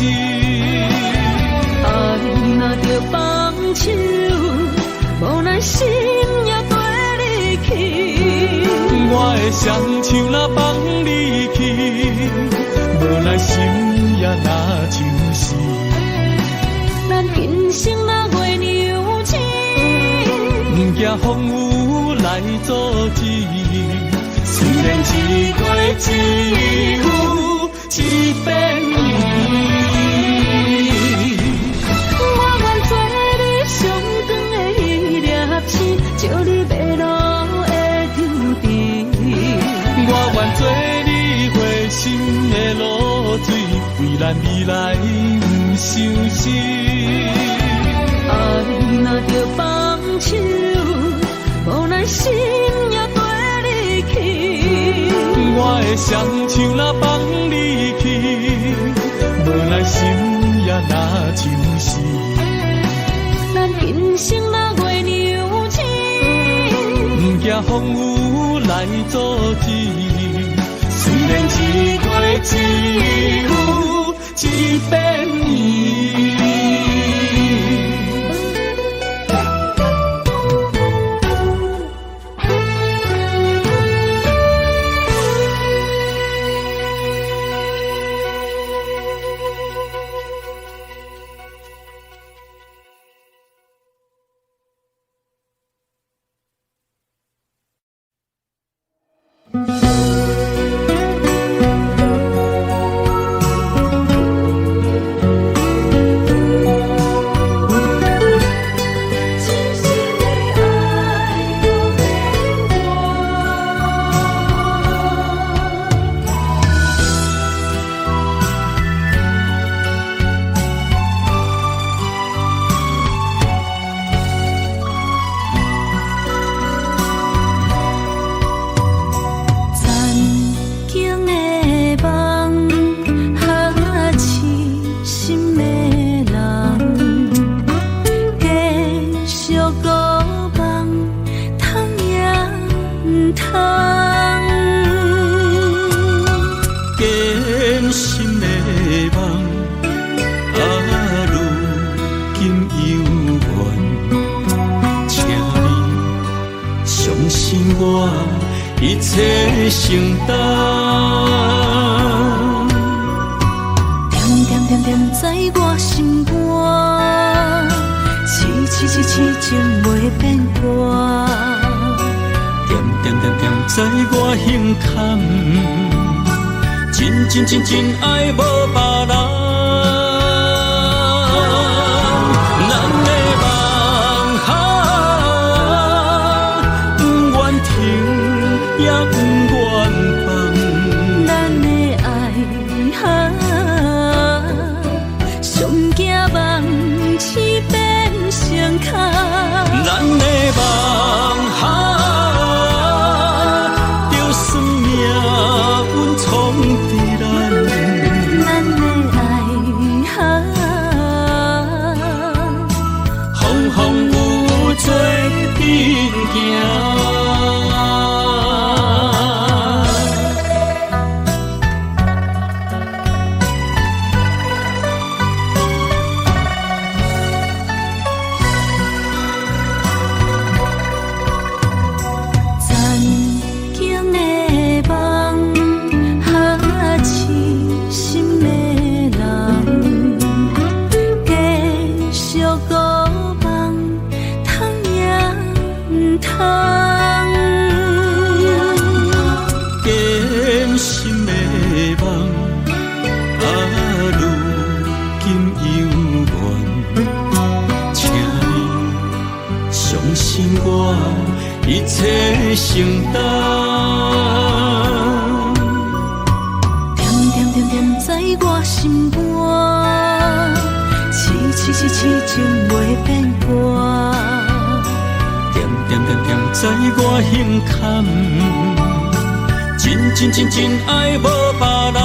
爱若着放手，无奈心也跟你去。我的双手若放你去，无奈心也若像死。咱今生若月牛星，不惊风雨来阻止。虽然一月只有一遍年。照你迷路的注定，我愿做你回心的露水，为咱未来不伤心。爱若着放手，无奈心也跟你去。我的双手若放你去，无奈心也若像死。咱今生若月牛星，不惊风雨来阻止。虽然一月只有一遍年。我一切承担。点点点点在我心肝，痴痴痴痴情袂变卦。点点点点在我胸坎，真真真真爱无别人。也不愿放，咱的爱上惊梦痴变成空，咱的梦就算命运冲伫咱，咱的爱风风雨做阵行。一切承担，点点点点在我心肝，痴痴痴痴情袂变卦。点点点点在我胸坎，真真真真爱无别人。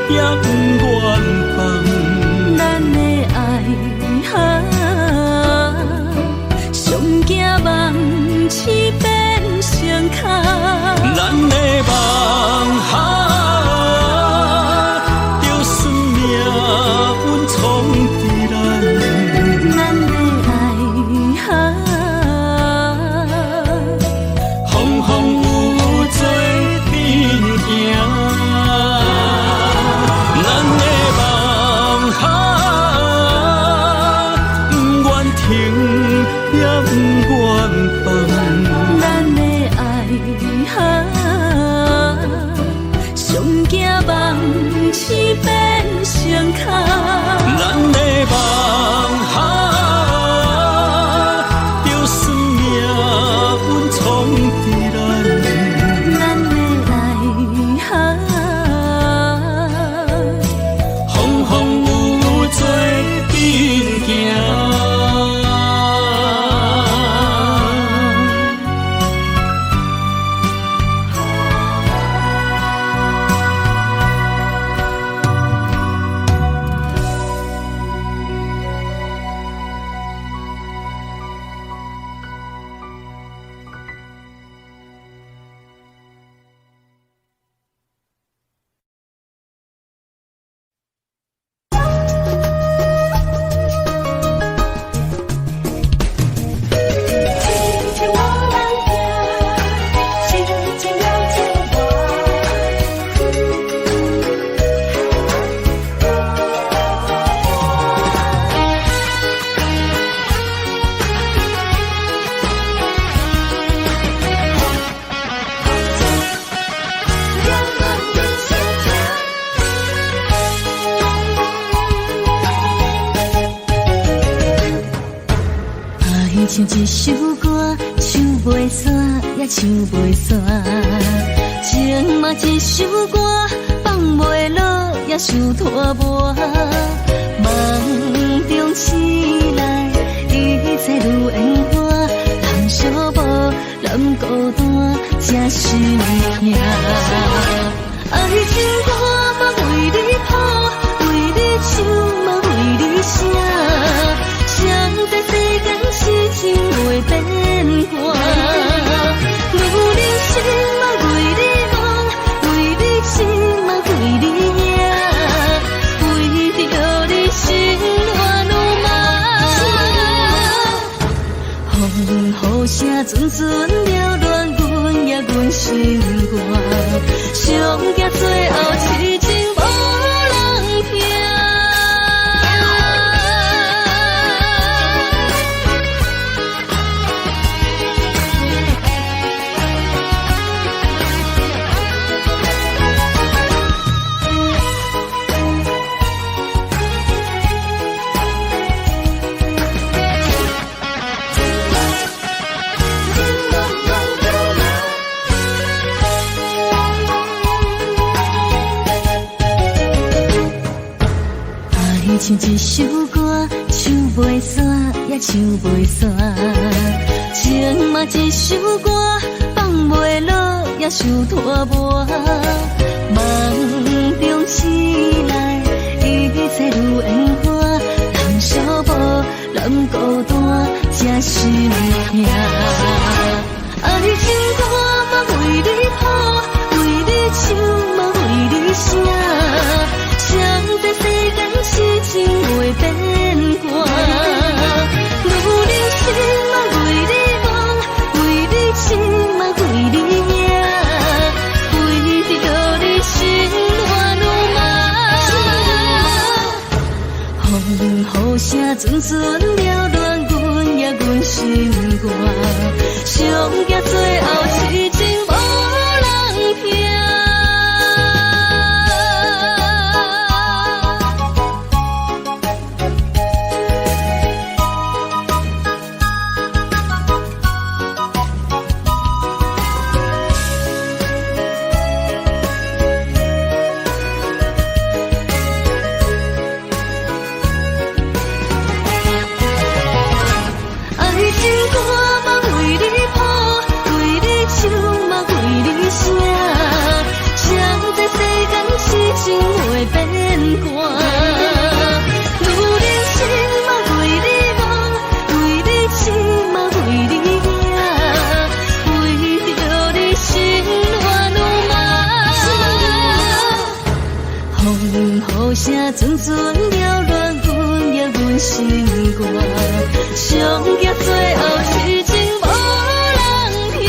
也不愿放，咱的爱上惊梦痴变成空，咱的梦就算命运冲伫咱，咱的爱风风雨做阵行。也不愿放，咱的爱上惊梦痴变成空，咱的梦就算命运冲伫咱，咱的爱风风雨做阵行。唱一首歌，唱袂煞，也唱袂煞。情嘛一首歌，放袂落，也想拖磨。梦中醒来，一切如烟花。人寂寞，人孤单，才是命。爱情歌嘛为你谱，为你唱嘛为你写。谁在世间痴情袂变卦？有人心嘛为你梦，为你情嘛为你影，为阵阵缭乱阮也阮心肝，上惊最后痴情无人听。唱一首歌，唱袂煞，也唱袂煞。情嘛一首歌，放袂落，也想拖磨。梦中醒来，一切如烟花，通寂寞，咱孤单，才心痛。爱情歌嘛为你谱，为你唱嘛为你写。谁在世间痴情袂变卦？女人心嘛为你梦，为你情嘛为你命，为着你心乱如麻。风雨声阵阵缭乱，阮也阮心肝，上惊最后痴情无人听。情会变卦，女人心嘛为你梦，为你情嘛为你命，为着你心乱如麻。风雨声阵阵缭乱，阮也阮心肝，上惊最后痴情无人听。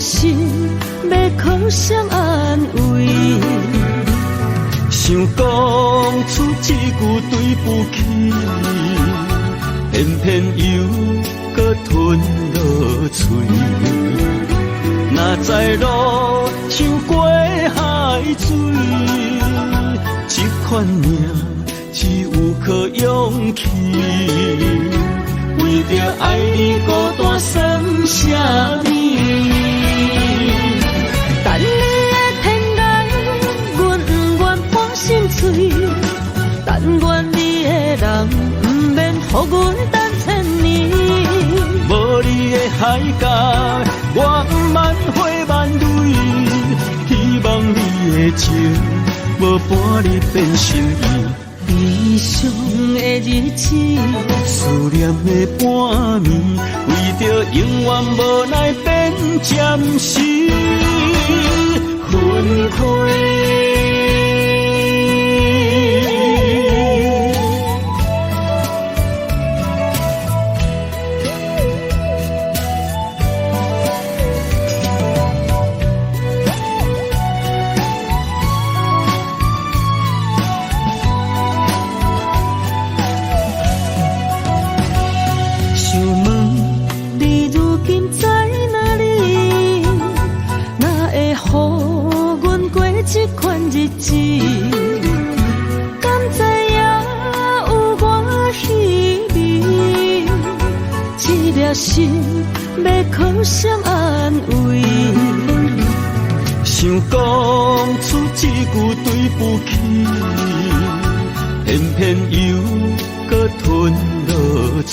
心要靠谁安慰？想讲出一句对不起，偏偏又搁吞落嘴。若知路像过海水，这款命只有靠勇气。为着爱你孤单算啥物？等你的天涯，阮不愿破心碎。但愿你的人不免予阮等千年。无你的海角，我万花万蕊。希望你的情，无半日变心意。悲伤的日子，思念的半暝，为着永远无奈变暂时分开。想问你会予阮过这款日子？敢知影有我稀微？这粒心要靠谁安慰？想讲出一句对不起，偏偏又搁吞落嘴。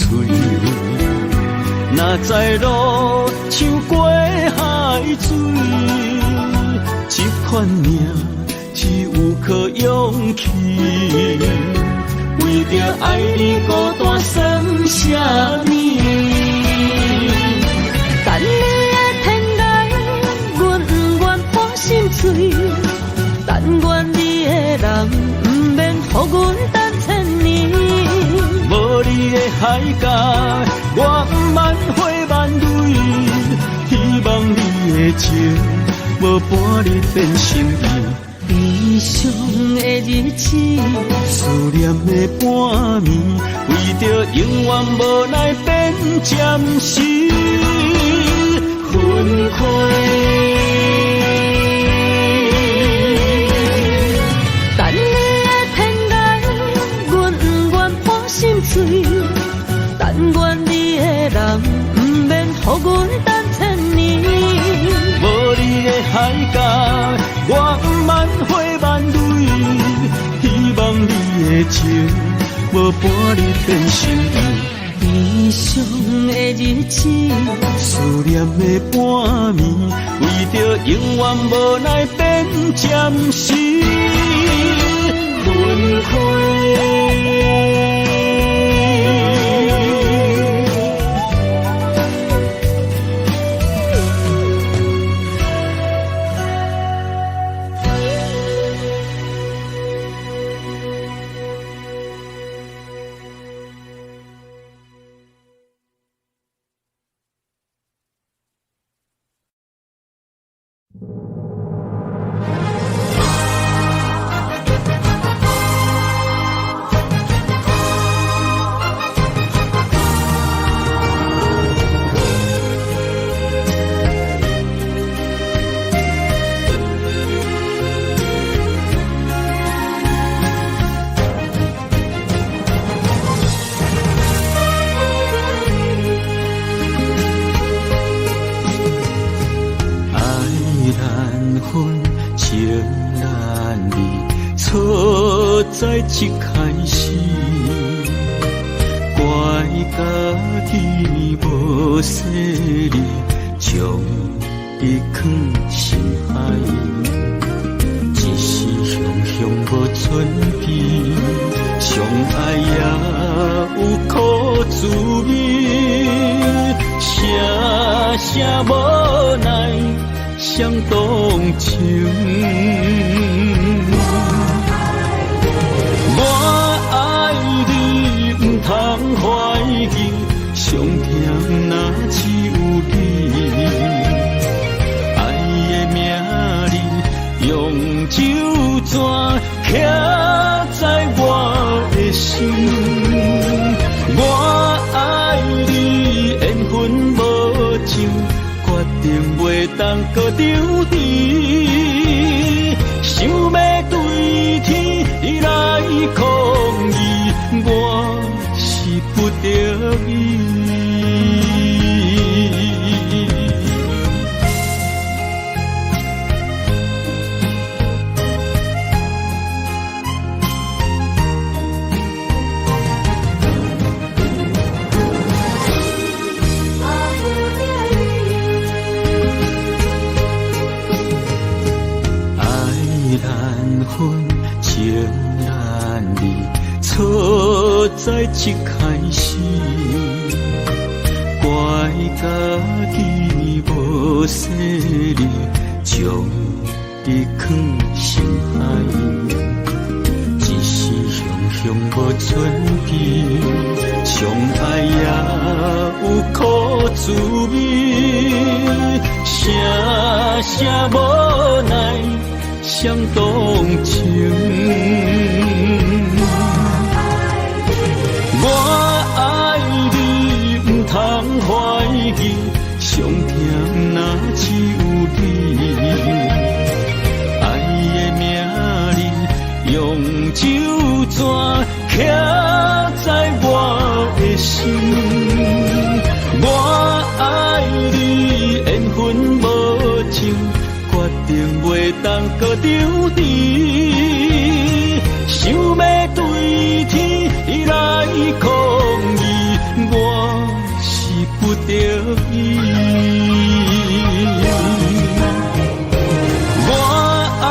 若知路像过海水，这款命只有靠勇气。为着爱你孤单算啥呢？等你的天涯，阮不愿破心碎。但愿你的人不免予阮等千年。无你的海角，我不万回万泪。希望你的情，无半日变心意。悲伤的日子，思念的半暝，为着永远无奈变暂时分开。等你的天涯，阮不愿破心碎。但愿你的人不免予阮等千年。无你的海角，我不万回万泪。希望你的情，无半日变心意。悲伤的日子，思念的半暝，为着永远无奈变暂时分开。在一开始，怪家己无细腻，将伊藏心海。一时雄雄无存期，相爱也有苦滋味，声声无奈伤动情。通怀疑，上疼若只有你。爱的名字用酒泉刻在我的心。我爱你，缘分无尽，决定袂当搁丢弃。想要对天来抗议，我不得已。爱难分，情难离。错在一开始，怪家己无细腻，将伊藏心海。一时雄雄无存期，相爱也有苦滋味，声声无奈伤动情。我爱你，不通怀疑，上疼若只有你。袂当搁丢弃，想要对天来抗议，我是不得已。我爱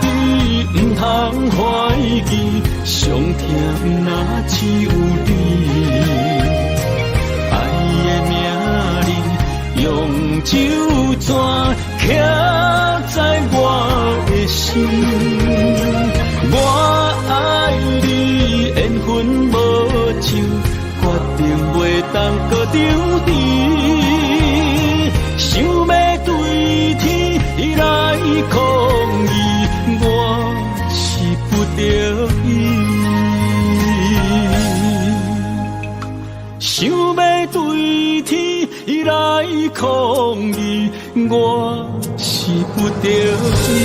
你，唔通怀疑，上疼若只有你。爱的名字用手纸刻在我的心。我爱你，缘分无尽，决定袂当搁丢弃。想要对天来抗议，我是不得已。想要对天来抗议，我是不得已。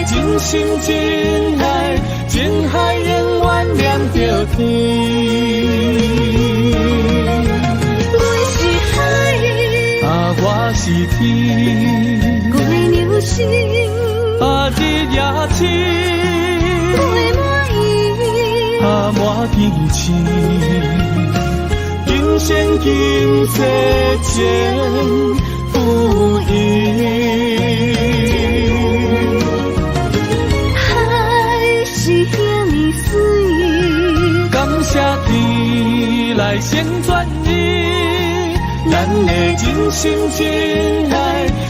真心真爱，情海永远远念着天。阮是海，我是天，我的流星，日夜星，陪满意，满天星，今生今世前有因。海是遐尼水，感谢天来成全你，咱的真心真爱，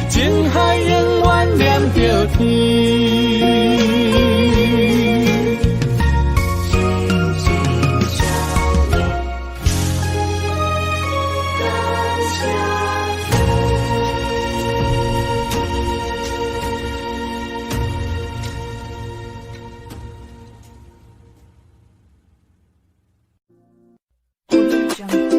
情海永远念着天。Jungle.